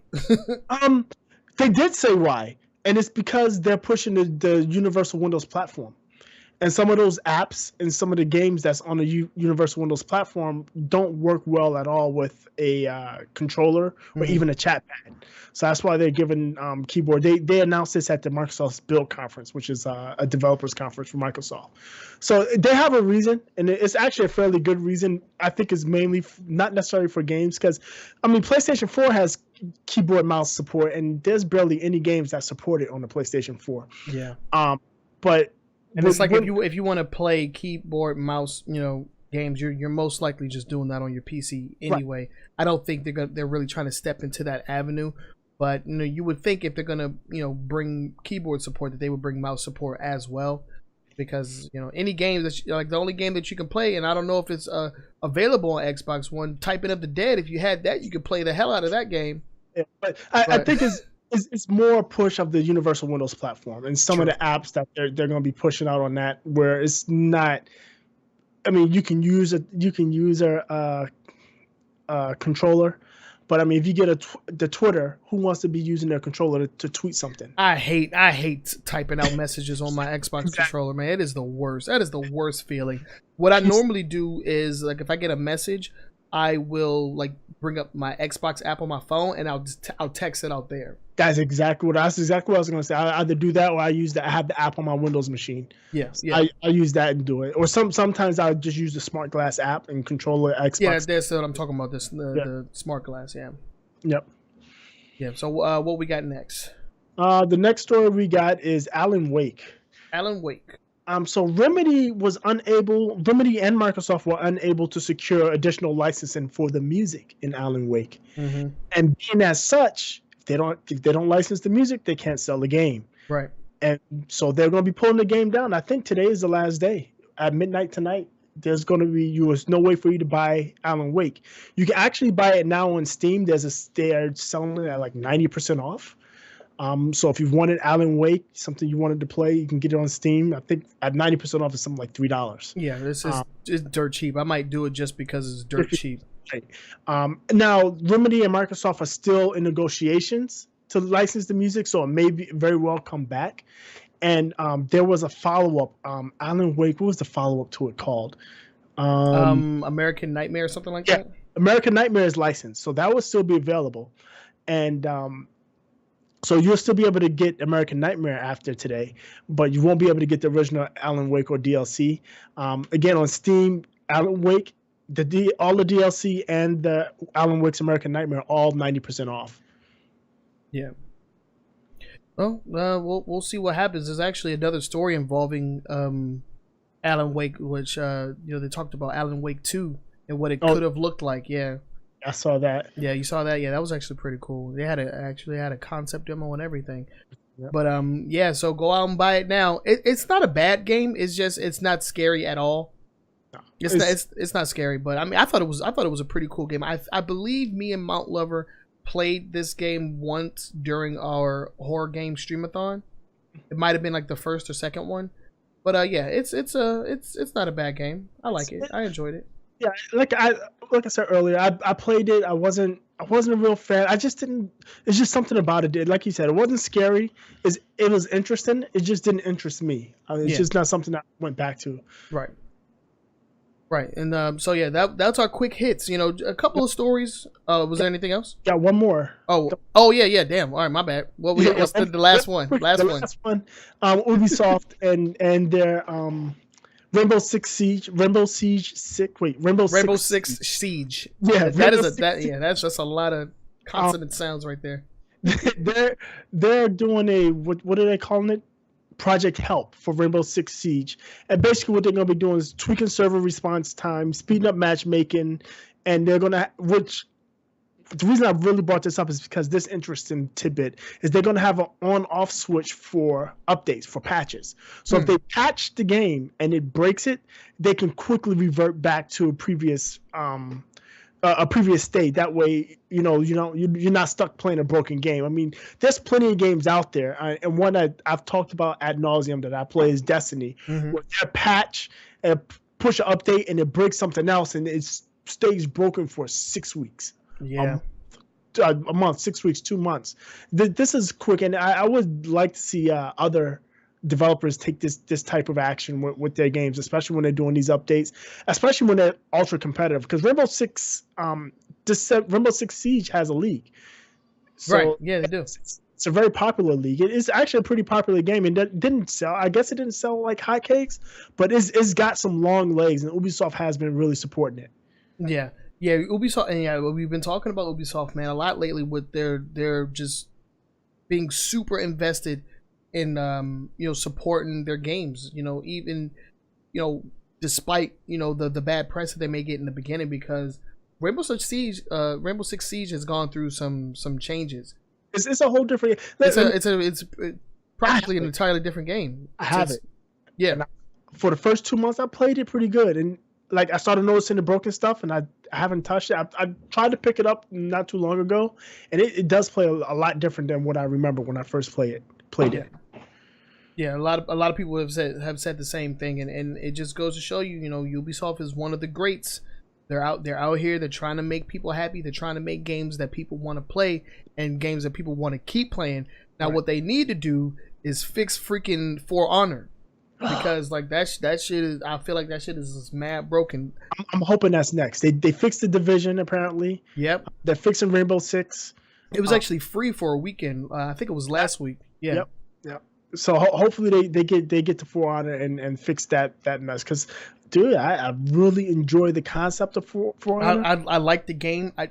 They did say why, and it's because they're pushing the Universal Windows platform. And some of those apps and some of the games that's on the Universal Windows platform don't work well at all with a controller or even a chat pad. So that's why they're giving keyboard. They announced this at the Microsoft's Build Conference, which is a developers conference for Microsoft. So they have a reason, and it's actually a fairly good reason. I think it's mainly not necessarily for games because, I mean, PlayStation 4 has keyboard mouse support, and there's barely any games that support it on the PlayStation 4. Yeah. But and it's like if you want to play keyboard mouse, games, you're most likely just doing that on your PC anyway. Right. I don't think they're really trying to step into that avenue, but you would think if they're gonna bring keyboard support that they would bring mouse support as well, because any game that like the only game that you can play, and I don't know if it's available on Xbox One, Typing of the Dead. If you had that, you could play the hell out of that game. Yeah, but I think it's more a push of the Universal Windows platform and some of the apps that they're going to be pushing out on that, where it's not. I mean, you can use a controller, but I mean, if you get the Twitter, who wants to be using their controller to tweet something? I hate typing out messages on my Xbox controller, man. It is the worst. That is the worst feeling. What I normally do is, like, if I get a message, I will bring up my Xbox app on my phone and I'll text it out there. That's exactly what I was going to say. I either do that or I have the app on my Windows machine. Yes, I use that and do it. Or sometimes I just use the Smart Glass app and control the Xbox. Yeah, that's what I'm talking about. The Smart Glass. Yeah. Yep. Yeah. So what we got next? The next story we got is Alan Wake. Alan Wake. So Remedy and Microsoft were unable to secure additional licensing for the music in Alan Wake. Mm-hmm. And being as such, if they don't license the music, they can't sell the game. Right. And so they're going to be pulling the game down. I think today is the last day. At midnight tonight, there's no way for you to buy Alan Wake. You can actually buy it now on Steam. They're selling it at 90% off. So if you wanted Alan Wake, something you wanted to play, you can get it on Steam. I think at 90% off is something like $3. Yeah, this is just dirt cheap. I might do it just because it's dirt cheap. Right. Now, Remedy and Microsoft are still in negotiations to license the music, so it may very well come back. And there was a follow-up. Alan Wake, what was the follow-up to it called? American Nightmare or something like that? American Nightmare is licensed, so that will still be available. And so you'll still be able to get American Nightmare after today, but you won't be able to get the original Alan Wake or DLC. Again, on Steam, Alan Wake, all the DLC and the Alan Wake's American Nightmare, all 90% off. Yeah. Well, we'll see what happens. There's actually another story involving Alan Wake, which they talked about Alan Wake 2 and what it could have looked like. Yeah. I saw that. Yeah, you saw that. Yeah, that was actually pretty cool. They actually had a concept demo and everything. Yep. But so go out and buy it now. It's not a bad game. It's just it's not scary at all. No, it's not scary. But I mean, I thought it was a pretty cool game. I believe me and Mount Lover played this game once during our horror game streamathon. It might have been like the first or second one. But it's not a bad game. I like it. I enjoyed it. Yeah, like I said earlier, I played it. I wasn't a real fan. I just didn't. It's just something about it. Like you said, it wasn't scary. It was interesting. It just didn't interest me. It's just not something I went back to. Right. Right, and so yeah, that's our quick hits. A couple of stories. Was there anything else? Yeah, one more. Oh yeah. Damn. All right, my bad. What's the last one? Last one. Ubisoft and their Rainbow Six Siege. Rainbow Six Siege. Yeah, that's just a lot of consonant sounds right there. They're doing what are they calling it? Project Help for Rainbow Six Siege. And basically what they're going to be doing is tweaking server response time, speeding up matchmaking, and they're going to, which the reason I really brought this up is because this interesting tidbit is they're going to have an on-off switch for updates, for patches. So if they patch the game and it breaks it, they can quickly revert back to a previous state. That way, you're not stuck playing a broken game. I mean, there's plenty of games out there, and one that I've talked about ad nauseum that I play is Destiny, where their patch push an update and it breaks something else, and it stays broken for 6 weeks. Yeah. A month, 6 weeks, 2 months. This is quick, and I would like to see other developers take this type of action with their games, especially when they're doing these updates, especially when they're ultra competitive. Because Rainbow Six Siege has a league, so right? Yeah, they do. It's a very popular league. It is actually a pretty popular game, and that didn't sell. I guess it didn't sell like hotcakes, but it's got some long legs, and Ubisoft has been really supporting it. Yeah. Yeah, Ubisoft, and yeah, we've been talking about Ubisoft, man, a lot lately with their just being super invested in supporting their games, even despite the bad press that they may get in the beginning, because Rainbow Six Siege has gone through some changes. It's a whole different. It's practically an entirely different game. I have it. Yeah. For the first 2 months, I played it pretty good, and like I started noticing the broken stuff, and I haven't touched it. I tried to pick it up not too long ago, and it does play a lot different than what I remember when I first played it. Yeah, a lot of people have said the same thing, and it just goes to show you, Ubisoft is one of the greats. They're out here. They're trying to make people happy. They're trying to make games that people want to play and games that people want to keep playing. Now, What they need to do is fix freaking For Honor. Because like that shit is, I feel like that shit is just mad broken. I'm hoping that's next. They fixed the Division apparently. Yep. They're fixing Rainbow Six. It was actually free for a weekend. I think it was last week. Yeah. Yep. So hopefully they get to For Honor and fix that mess. Because dude, I really enjoy the concept of For Honor. I like the game. I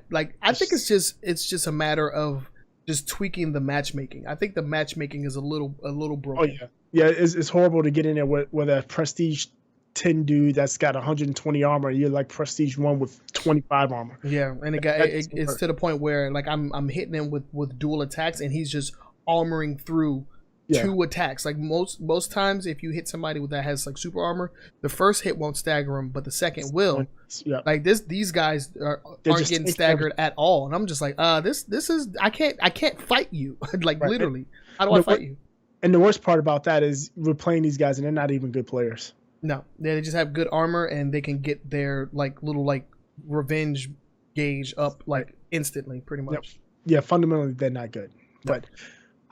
think it's just a matter of just tweaking the matchmaking. I think the matchmaking is a little broken. Oh yeah. Yeah, it's horrible to get in there with a Prestige 10 dude that's got 120 armor. And you're like Prestige 1 with 25 armur. Yeah, and it's to the point where like I'm hitting him with dual attacks, and he's just armoring through 2 attacks. Like most times, if you hit somebody that has like super armor, the first hit won't stagger him, but the second will. Yeah. Like these guys aren't getting staggered at all, and I'm just like, this is I can't fight you. Like literally, how do I fight you? And the worst part about that is we're playing these guys and they're not even good players. No, they just have good armor and they can get their like little like revenge gauge up like instantly, pretty much. Yeah, fundamentally they're not good. But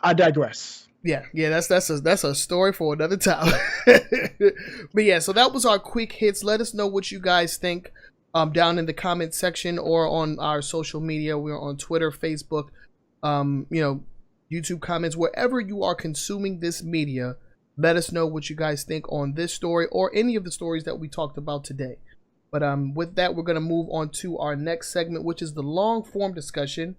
I digress. Yeah, that's a story for another time. But yeah, so that was our quick hits. Let us know what you guys think down in the comment section or on our social media. We're on Twitter, Facebook, YouTube comments, wherever you are consuming this media. Let us know what you guys think on this story or any of the stories that we talked about today. But with that, we're going to move on to our next segment, which is the long form discussion.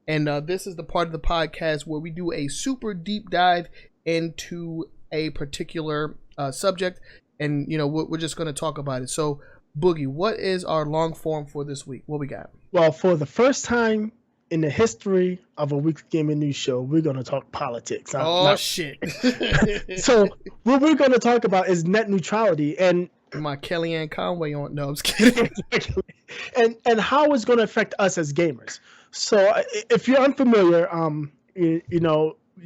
And this is the part of the podcast where we do a super deep dive into a particular subject. And, we're just going to talk about it. So, Boogie, what is our long form for this week? What we got? Well, for the first time in the history of a weekly gaming news show, we're going to talk politics. Shit. So what we're going to talk about is net neutrality and my Kellyanne Conway on. No, I'm just kidding. and how it's going to affect us as gamers. So if you're unfamiliar, you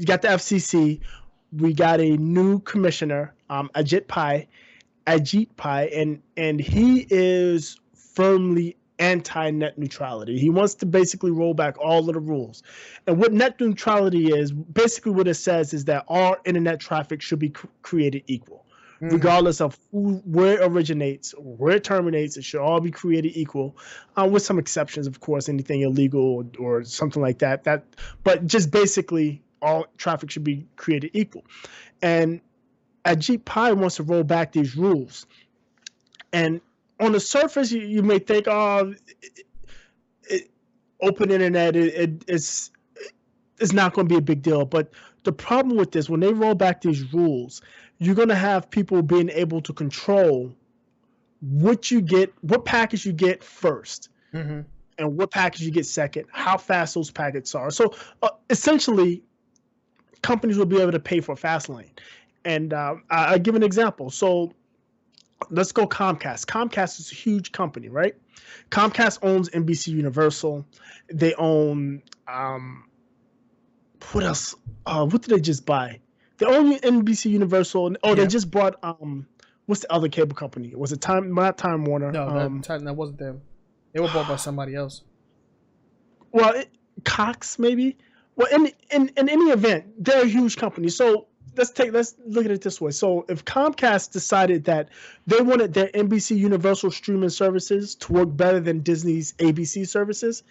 got the FCC. We got a new commissioner, Ajit Pai, and he is firmly anti-net neutrality. He wants to basically roll back all of the rules. And what net neutrality is, basically what it says is that all internet traffic should be created equal. Regardless of where it originates, where it terminates, it should all be created equal, with some exceptions, of course, anything illegal or something like that. But just basically, all traffic should be created equal. And Ajit Pai wants to roll back these rules. And on the surface, you may think, open internet, it's not going to be a big deal. But the problem with this, when they roll back these rules, you're going to have people being able to control what you get, what package you get first, and what package you get second, how fast those packets are. So essentially, companies will be able to pay for fast lane. And I'll give an example. So let's go Comcast. Comcast is a huge company, right? Comcast owns NBC Universal. They own what else? What did they just buy? They own NBC Universal. They just bought what's the other cable company? Was it not Time Warner? No, that wasn't them. They were bought by somebody else. Well, Cox maybe. Well, in any event, they're a huge company. So let's look at it this way. So if Comcast decided that they wanted their NBC Universal streaming services to work better than Disney's ABC services,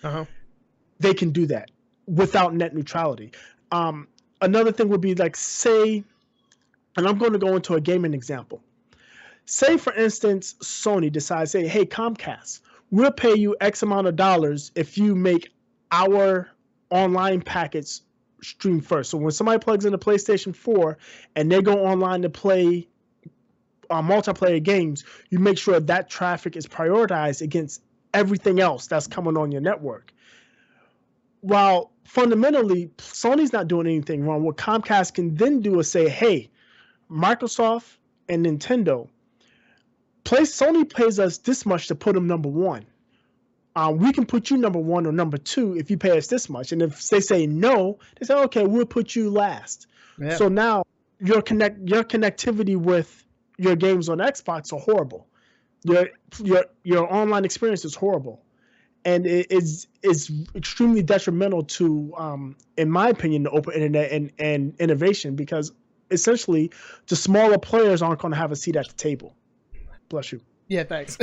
they can do that without net neutrality. Another thing would be like, say, and I'm going to go into a gaming example. Say, for instance, Sony decides, say, hey, Comcast, we'll pay you X amount of dollars if you make our online packets stream first. So when somebody plugs in a PlayStation 4 and they go online to play multiplayer games, you make sure that traffic is prioritized against everything else that's coming on your network. While fundamentally, Sony's not doing anything wrong. What Comcast can then do is say, hey, Microsoft and Nintendo, Sony pays us this much to put them number one. We can put you number one or number two if you pay us this much. And if they say no, they say, okay, we'll put you last. Yeah. So now your connectivity with your games on Xbox are horrible. Your online experience is horrible. And it's extremely detrimental to, in my opinion, the open internet and innovation, because essentially the smaller players aren't going to have a seat at the table. Bless you. Yeah, thanks.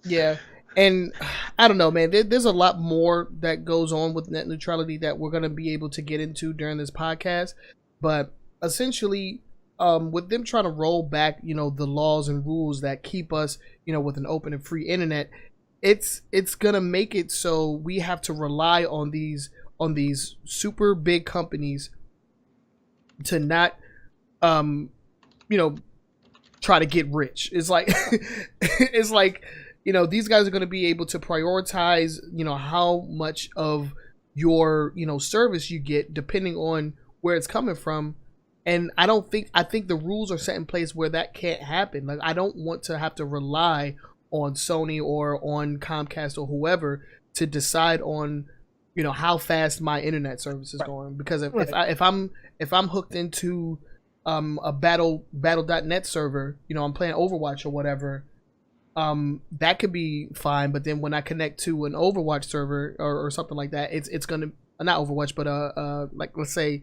Yeah. And I don't know, man, there's a lot more that goes on with net neutrality that we're going to be able to get into during this podcast. But essentially, with them trying to roll back, the laws and rules that keep us, with an open and free internet, it's going to make it so we have to rely on these super big companies to not, try to get rich. It's like, these guys are going to be able to prioritize, how much of your, service you get depending on where it's coming from. And I think the rules are set in place where that can't happen. Like, I don't want to have to rely on Sony or on Comcast or whoever to decide on, how fast my internet service is going. Because if I'm hooked into a battle.net server, I'm playing Overwatch or whatever, that could be fine. But then when I connect to an Overwatch server or something like that, it's gonna, not Overwatch, but like, let's say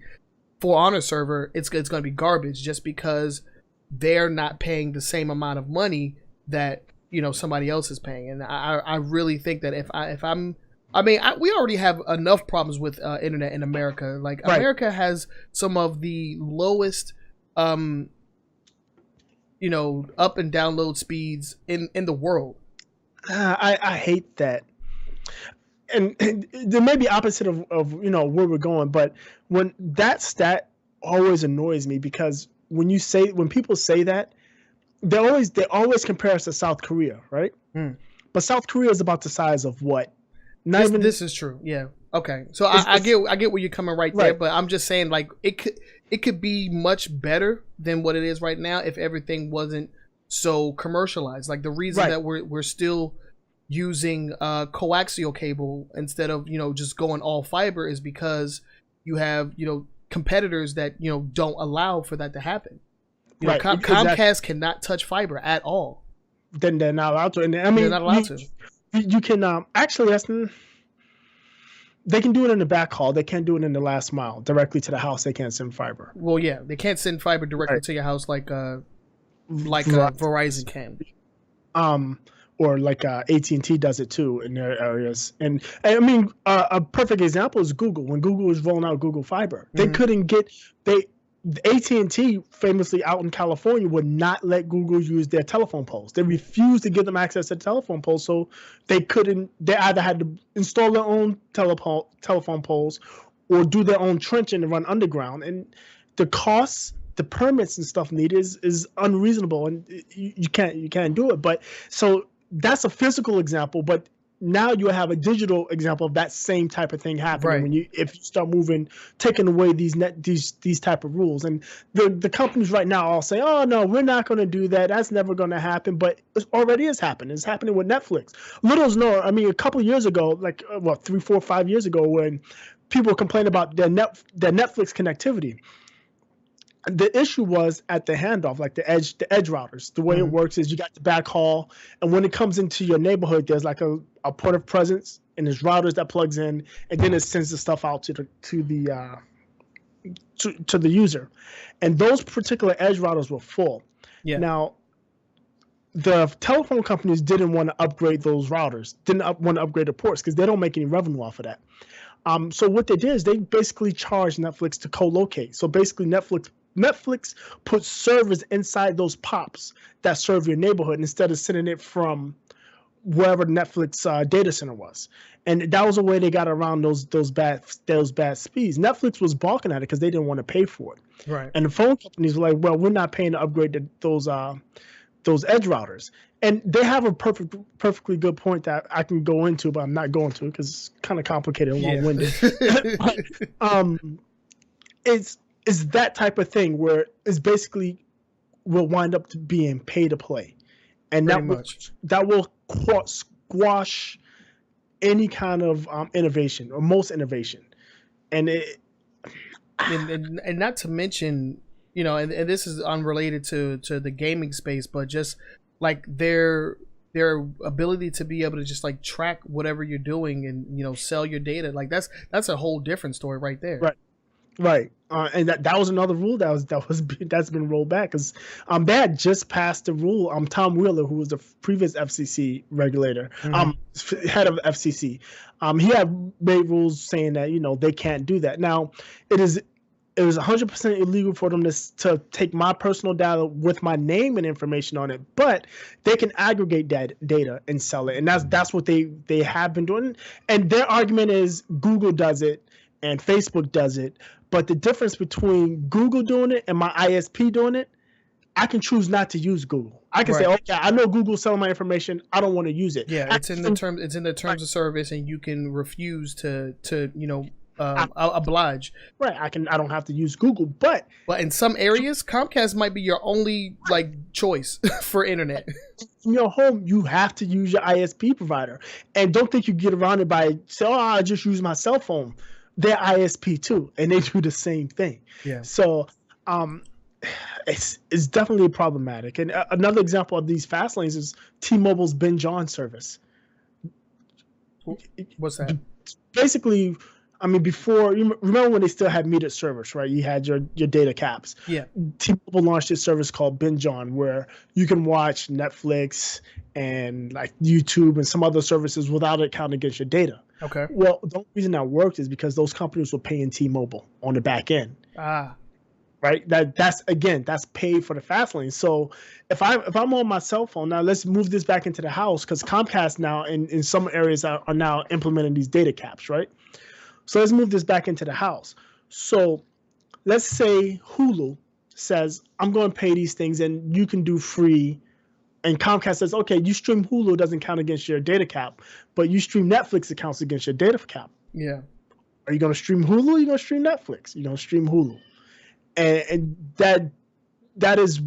For Honor server, it's gonna be garbage just because they're not paying the same amount of money that somebody else is paying. And I really think that we already have enough problems with internet in America. Like, right. America has some of the lowest up and download speeds in the world. I hate that. And there may be opposite of where we're going, but when that stat always annoys me, because when people say that, they always compare us to South Korea, right? But South Korea is about the size of what? This is true. Yeah. Okay. So I get where you're coming right there, but I'm just saying, like, it could be much better than what it is right now if everything wasn't so commercialized. Like, the reason that we're still using coaxial cable instead of just going all fiber is because you have competitors that don't allow for that to happen. Comcast cannot touch fiber at all. Then they're not allowed to. And I mean, they're not allowed to. You can actually they can do it in the backhaul. They can't do it in the last mile directly to the house. They can't send fiber. Well, yeah, they can't send fiber directly to your house like Verizon can. Or like AT&T does it too in their areas. And I mean, a perfect example is Google. When Google was rolling out Google Fiber, they couldn't get AT&T famously out in California would not let Google use their telephone poles. They refused to give them access to the telephone poles, so they either had to install their own telephone poles or do their own trenching and run underground. And the costs, the permits and stuff needed is unreasonable, and you can't do it. But so that's a physical example, but now you have a digital example of that same type of thing happening if you start taking away these type of rules. And the companies right now all say, oh no, we're not going to do that. That's never going to happen. But it already is happening. It's happening with Netflix. Little's know. I mean, a couple of years ago, like 3, 4, 5 years ago, when people complained about their Netflix connectivity, the issue was at the handoff, like the edge routers. The way it works is you got the backhaul, and when it comes into your neighborhood, there's like a point of presence, and there's routers that plugs in, and then it sends the stuff out to the user. And those particular edge routers were full. Yeah. Now, the telephone companies didn't want to upgrade those routers, didn't want to upgrade the ports because they don't make any revenue off of that. So what they did is they basically charged Netflix to co-locate. So basically Netflix puts servers inside those POPs that serve your neighborhood instead of sending it from wherever Netflix data center was. And that was a way they got around those bad speeds. Netflix was balking at it because they didn't want to pay for it. Right. And the phone companies were like, well, we're not paying to upgrade those edge routers. And they have a perfectly good point that I can go into, but I'm not going to because it's kind of complicated and long-winded. It's that type of thing where it's basically will wind up to being pay to play, and that will squash any kind of innovation or most innovation, and not to mention, you know, and this is unrelated to the gaming space, but just like their ability to be able to just like track whatever you're doing and, you know, sell your data, like that's a whole different story right there. Right. And that was another rule that's been rolled back because they had just passed the rule. Tom Wheeler, who was the previous FCC regulator, head of FCC, he had made rules saying that, you know, they can't do that. Now, it was 100% illegal for them to take my personal data with my name and information on it, but they can aggregate that data and sell it, and that's what they have been doing. And their argument is Google does it and Facebook does it. But the difference between Google doing it and my ISP doing it, I can choose not to use Google. I can say, okay, I know Google's selling my information. I don't want to use it. Yeah, it's in the terms of service, and you can refuse to you know, oblige. Right. I don't have to use Google, but in some areas, Comcast might be your only like choice for internet. In your home, you have to use your ISP provider, and don't think you get around it by say, oh, I just use my cell phone. They're ISP too, and they do the same thing. Yeah. So, it's definitely problematic. And another example of these fast lanes is T-Mobile's Binge On service. What's that? Basically, I mean, before, you remember when they still had metered service, right? You had your data caps. Yeah. T-Mobile launched this service called Binge On, where you can watch Netflix and like YouTube and some other services without it counting against your data. Okay. Well, the only reason that worked is because those companies were paying T-Mobile on the back end. Right. That's paid for the fast lane. So if I'm on my cell phone now, let's move this back into the house because Comcast now in some areas are now implementing these data caps, right? So let's move this back into the house. So let's say Hulu says, I'm going to pay these things and you can do free. And Comcast says, okay, you stream Hulu, doesn't count against your data cap, but you stream Netflix, it counts against your data cap. Yeah. Are you going to stream Hulu or are you going to stream Netflix? You're going to stream Hulu. And that is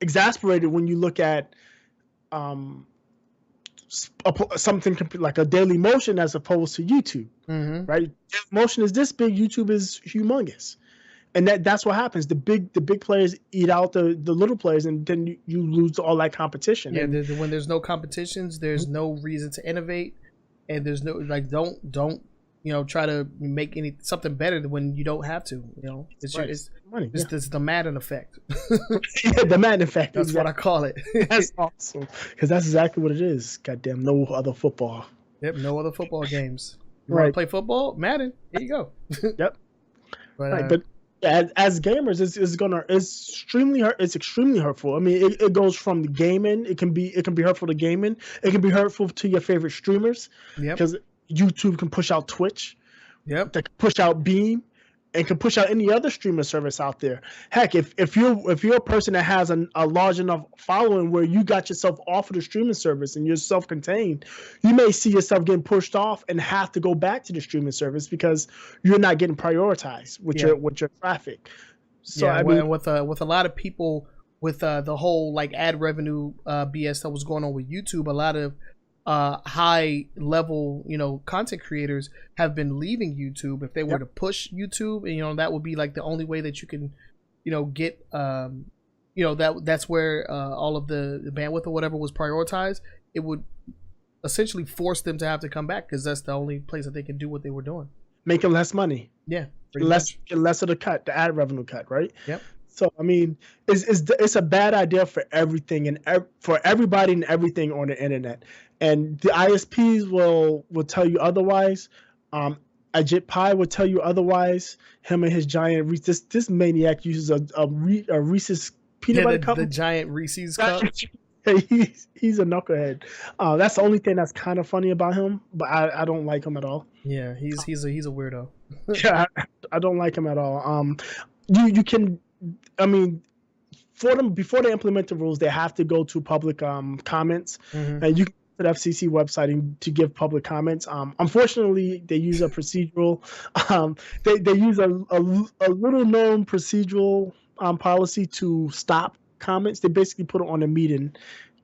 exasperated when you look at something like a Daily Motion as opposed to YouTube, right? Motion is this big, YouTube is humongous. And that's what happens. The big players eat out the little players, and then you lose all that competition. Yeah, when there's no competitions, there's no reason to innovate, and there's no like don't you know try to make something better when you don't have to. You know, it's the Madden effect. Yeah, the Madden effect. That's what I call it. That's awesome because that's exactly what it is. Goddamn, no other football. Yep, no other football games. You want to play football? Madden. Here you go. Yep. But as gamers, it's extremely hurtful. I mean, it goes from the gaming. It can be hurtful to gaming. It can be hurtful to your favorite streamers. Yep. Because YouTube can push out Twitch. Yep. They can push out Beam, and can push out any other streaming service out there. Heck, if you're a person that has a large enough following where you got yourself off of the streaming service and you're self-contained, you may see yourself getting pushed off and have to go back to the streaming service because you're not getting prioritized with your traffic. So I mean, with a lot of people with the whole like ad revenue BS that was going on with YouTube, a lot of high level, content creators have been leaving YouTube. If they were to push YouTube, and that would be like the only way that you can, get, that's where all of the bandwidth or whatever was prioritized. It would essentially force them to have to come back because that's the only place that they can do what they were doing. Making less money. Yeah. Less of the cut, the ad revenue cut, right? Yep. So I mean, it's a bad idea for everything and for everybody and everything on the internet. And the ISPs will tell you otherwise. Ajit Pai will tell you otherwise. Him and his giant this maniac uses a Reese's peanut butter cup. The giant Reese's cup. He's a knucklehead. That's the only thing that's kind of funny about him, but I don't like him at all. Yeah, he's a weirdo. Yeah, I don't like him at all. You can, I mean, for them before they implement the rules, they have to go to public comments, and you can go to the FCC website to give public comments. Unfortunately, they use a procedural. They use a little known procedural policy to stop comments. They basically put it on a meeting,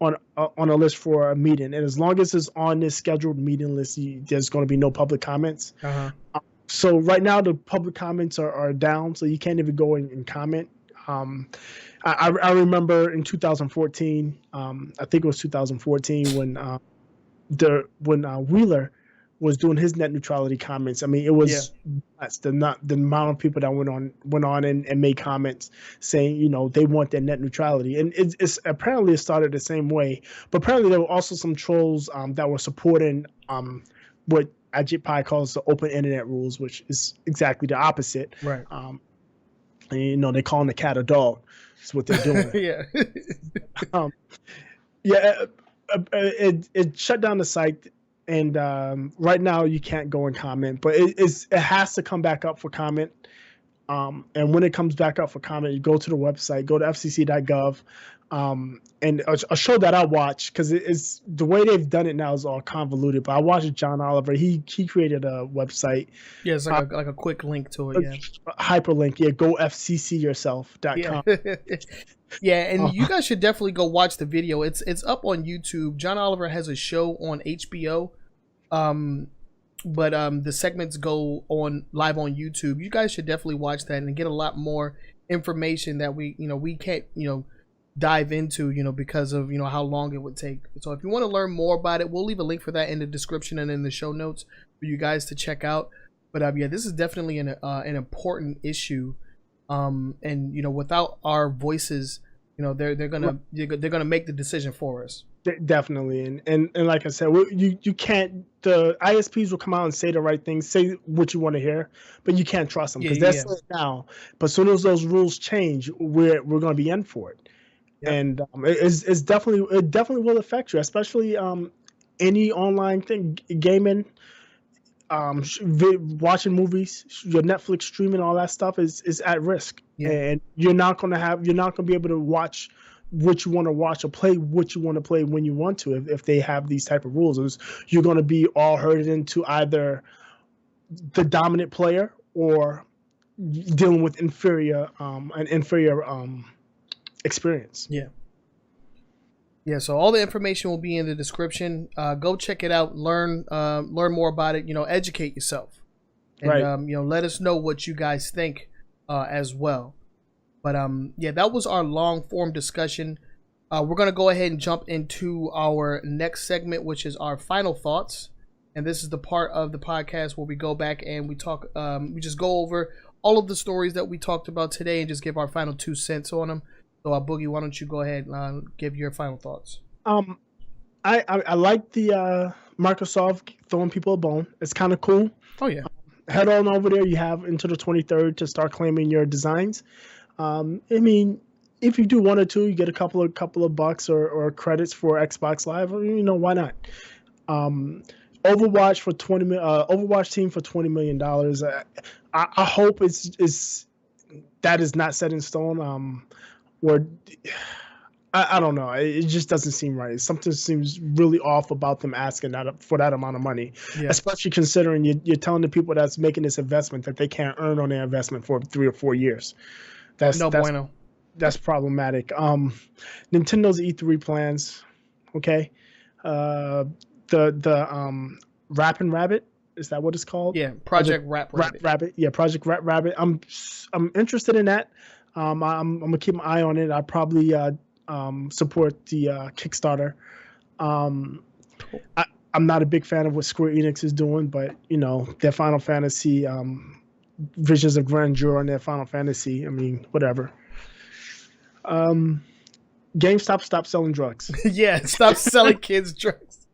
on a list for a meeting, and as long as it's on this scheduled meeting list, there's going to be no public comments. So right now the public comments are down, so you can't even go and comment. I remember in 2014, I think it was 2014 when Wheeler was doing his net neutrality comments. I mean, it was nuts, the amount of people that went on and made comments saying, they want their net neutrality. And it's apparently it started the same way, but apparently there were also some trolls that were supporting what Ajit Pai calls the open internet rules, which is exactly the opposite. Right. And, they're calling the cat a dog. That's what they're doing. It shut down the site. And right now you can't go and comment, but it has to come back up for comment. And when it comes back up for comment, you go to the website, go to fcc.gov, and a show that I watch, because it's the way they've done it now is all convoluted. But I watched John Oliver. He created a website. Yeah, it's like a quick link to it. Yeah, hyperlink. Yeah, go fccyourself.com. Yeah, and you guys should definitely go watch the video. It's up on YouTube. John Oliver has a show on HBO. But the segments go on live on YouTube. You guys should definitely watch that and get a lot more information that we can't, dive into, because of, how long it would take. So if you want to learn more about it, we'll leave a link for that in the description and in the show notes for you guys to check out. But this is definitely an important issue. And without our voices, they're gonna make the decision for us. Definitely, and like I said, you can't. The ISPs will come out and say the right things, say what you want to hear, but you can't trust them because that's it now. But as soon as those rules change, we're going to be in for it, and it definitely will affect you, especially any online thing, gaming, watching movies, your Netflix streaming, all that stuff is at risk, and you're not going to be able to watch what you want to watch or play what you want to play when you want to if they have these type of rules. You're going to be all herded into either the dominant player or dealing with an inferior experience. So all the information will be in the description. Go check it out, learn more about it, educate yourself, and let us know what you guys think as well. But that was our long form discussion. We're going to go ahead and jump into our next segment, which is our final thoughts. And this is the part of the podcast where we go back and we talk, we just go over all of the stories that we talked about today and just give our final 2 cents on them. So Boogie, why don't you go ahead and give your final thoughts? I like the Microsoft throwing people a bone. It's kind of cool. Oh yeah. Head on over there. You have until the 23rd to start claiming your designs. I mean, if you do 1 or 2, you get a couple of bucks or credits for Xbox Live. Why not? Overwatch for Overwatch team for $20 million. I hope that is not set in stone. Or I don't know. It just doesn't seem right. Something seems really off about them asking for that amount of money, especially considering you're telling the people that's making this investment that they can't earn on their investment for 3 or 4 years. That's bueno. That's problematic. Nintendo's E3 plans, okay. the Rappin' Rabbit. Is that what it's called? Yeah, Project Rap Rabbit. Yeah, Project Rap Rabbit. I'm interested in that. I'm gonna keep my eye on it. I'll probably support the Kickstarter. I'm not a big fan of what Square Enix is doing, but their Final Fantasy Visions of Grandeur and their Final Fantasy. I mean, whatever. GameStop, stop selling drugs. Yeah, stop selling kids drugs.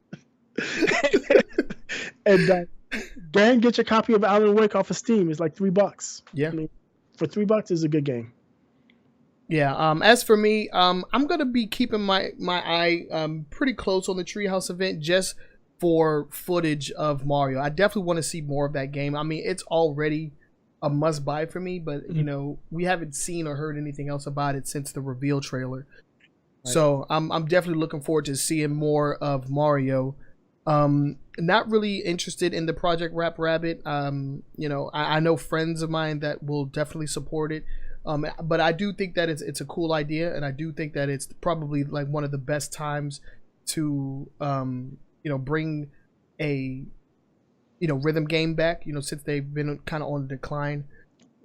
And go ahead and get your copy of Alan Wake off of Steam. It's like $3. Yeah, I mean, for $3, it's a good game. Yeah. As for me, I'm gonna be keeping my eye pretty close on the Treehouse event just for footage of Mario. I definitely want to see more of that game. I mean, it's already a must buy for me, but we haven't seen or heard anything else about it since the reveal trailer. Right. So I'm definitely looking forward to seeing more of Mario. Not really interested in the Project Rap Rabbit. I know friends of mine that will definitely support it. But I do think that it's a cool idea, and I do think that it's probably like one of the best times to bring a rhythm game back. Since they've been kind of on the decline.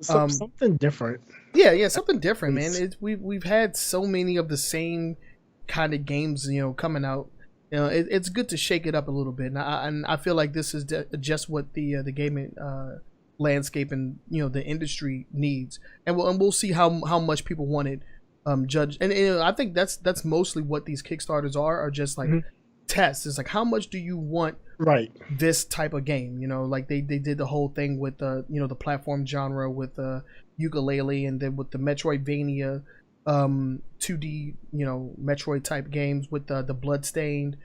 Something different. Yeah, something different, man. We've had so many of the same kind of games, coming out. It's good to shake it up a little bit, and I feel like this is just what the gaming landscape and the industry needs, and we'll see how much people want it judged. And I think that's mostly what these Kickstarters are just like tests. It's like, how much do you want this type of game? Like they did the whole thing with the platform genre with Ukulele, and then with the Metroidvania 2D Metroid type games with the Bloodstained.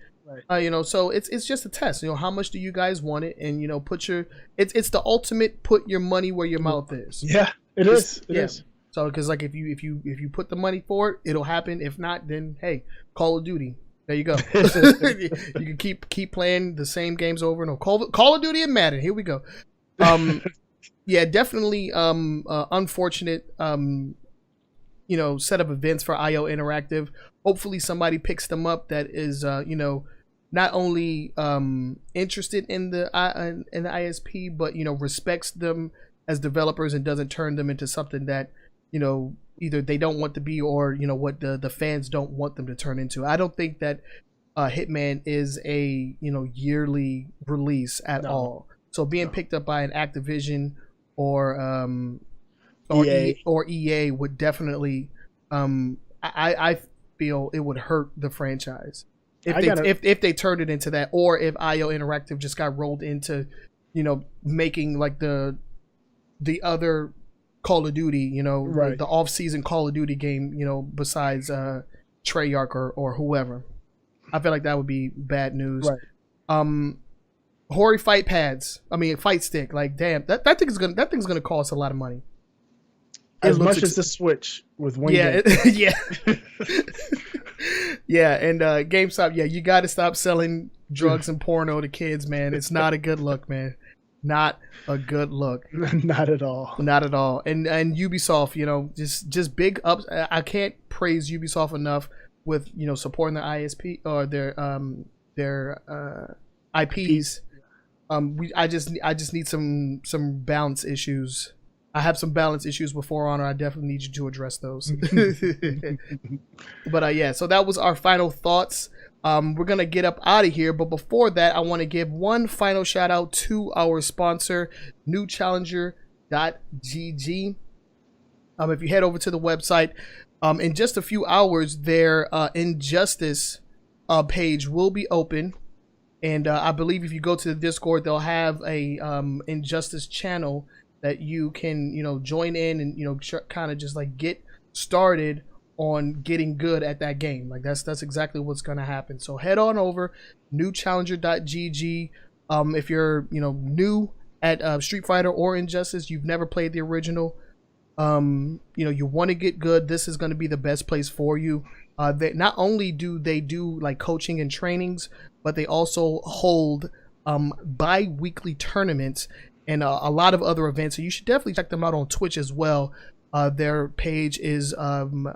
Right. So it's just a test. How much do you guys want it? And it's the ultimate put your money where your mouth is. Yeah, it is. So because like if you put the money for it, it'll happen. If not, then hey, Call of Duty. There you go. You can keep playing the same games over and over. Call of Duty and Madden. Here we go. Yeah, definitely unfortunate set of events for IO Interactive. Hopefully somebody picks them up that is not only interested in the ISP, but respects them as developers and doesn't turn them into something that either they don't want to be, or what the fans don't want them to turn into. I don't think that Hitman is a yearly release at all. So being picked up by an Activision or EA would definitely I feel it would hurt the franchise if they turned it into that, or if IO Interactive just got rolled into making like the other Call of Duty, the off-season Call of Duty game, besides Treyarch or whoever. I feel like that would be bad news. Hori fight stick, like damn, that thing's gonna cost a lot of money. As much as the Switch with one game. Yeah. Yeah, and GameStop, you got to stop selling drugs and porno to kids, man. It's not a good look, man. Not a good look. Not at all. Not at all. And Ubisoft, just big ups. I can't praise Ubisoft enough with supporting their ISP or their IPs. I just need some balance issues. I have some balance issues with For Honor. I definitely need you to address those. But so that was our final thoughts. We're going to get up out of here. But before that, I want to give one final shout out to our sponsor, NewChallenger.gg. If you head over to the website, in just a few hours, their Injustice page will be open. And I believe if you go to the Discord, they'll have a Injustice channel that you can, join in and, kind of just like get started on getting good at that game. Like that's exactly what's going to happen. So head on over newchallenger.gg. If you're, new at Street Fighter or Injustice, you've never played the original, you want to get good, this is going to be the best place for you. They not only do they do like coaching and trainings, but they also hold bi-weekly tournaments and a lot of other events. So you should definitely check them out on Twitch as well. Their page is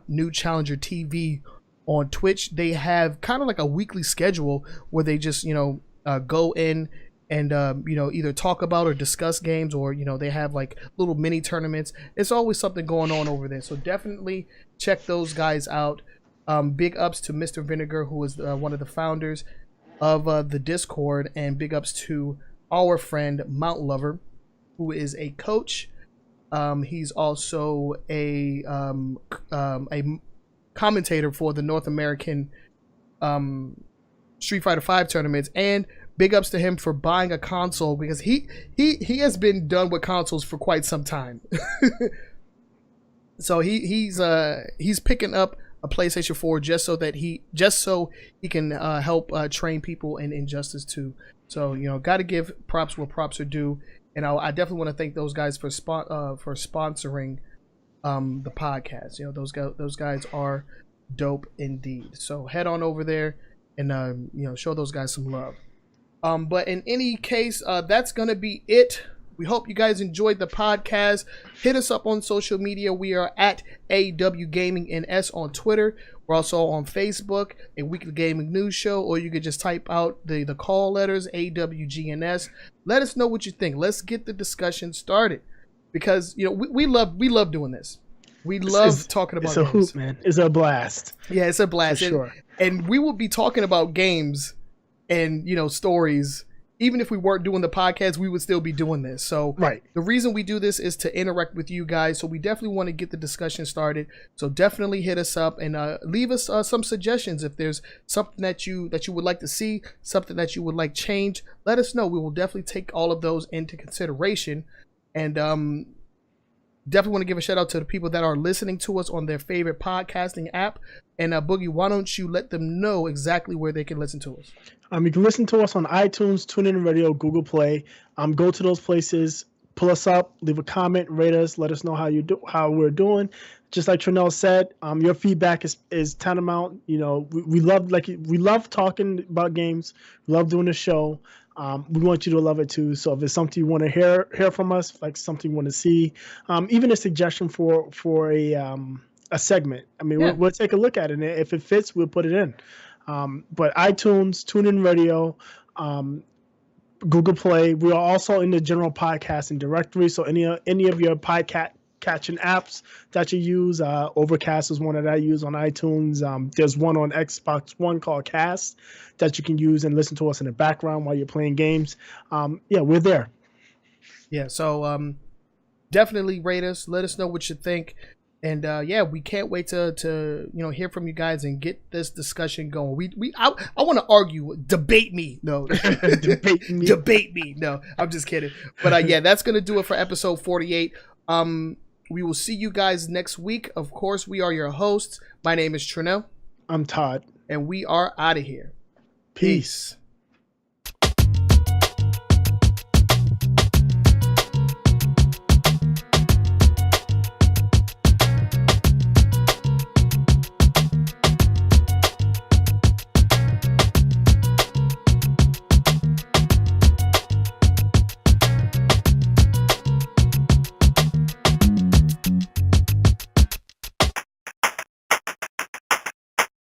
New Challenger TV on Twitch. They have kind of like a weekly schedule where they just, go in and either talk about or discuss games, or they have like little mini tournaments. It's always something going on over there, so definitely check those guys out. Big ups to Mr. Vinegar, who is one of the founders of the Discord, and big ups to our friend Mount Lover, who is a coach. He's also a commentator for the North American Street Fighter V tournaments, and big ups to him for buying a console, because he has been done with consoles for quite some time. So he's picking up a PlayStation 4 just so he can help train people in Injustice 2. So got to give props where props are due, and I definitely want to thank those guys for sponsoring the podcast. Those guys are dope indeed. So head on over there and show those guys some love. But in any case, that's gonna be it. We hope you guys enjoyed the podcast. Hit us up on social media. We are at AW Gaming NS on Twitter. We're also on Facebook, a weekly gaming news show, or you could just type out the call letters AWGNS. Let us know what you think. Let's get the discussion started, because we love doing this. We love talking about games. It's a hoot, man. It's a blast. Yeah, it's a blast. For sure. And we will be talking about games and stories. Even if we weren't doing the podcast, we would still be doing this. So right. The reason we do this is to interact with you guys. So we definitely want to get the discussion started. So definitely hit us up and leave us some suggestions. If there's something that you would like to see, something that you would like change, let us know. We will definitely take all of those into consideration. And definitely want to give a shout out to the people that are listening to us on their favorite podcasting app. And Boogie, why don't you let them know exactly where they can listen to us? You can listen to us on iTunes, TuneIn Radio, Google Play. Go to those places, pull us up, leave a comment, rate us, let us know how we're doing. Just like Trenell said, your feedback is tantamount. We love talking about games. We love doing the show. We want you to love it too. So if it's something you want to hear from us, like something you want to see, even a suggestion for a segment, we'll take a look at it. And if it fits, we'll put it in. But iTunes, TuneIn Radio, Google Play. We are also in the general podcasting directory. So any of your podcast catching apps that you use, Overcast is one that I use on iTunes. There's one on Xbox One called Cast that you can use and listen to us in the background while you're playing games. We're there. Yeah, so definitely rate us. Let us know what you think. And we can't wait to hear from you guys and get this discussion going. I want to argue, debate me. No, debate me. No, I'm just kidding. But that's gonna do it for episode 48. We will see you guys next week. Of course, we are your hosts. My name is Trenell. I'm Todd, and we are out of here. Peace.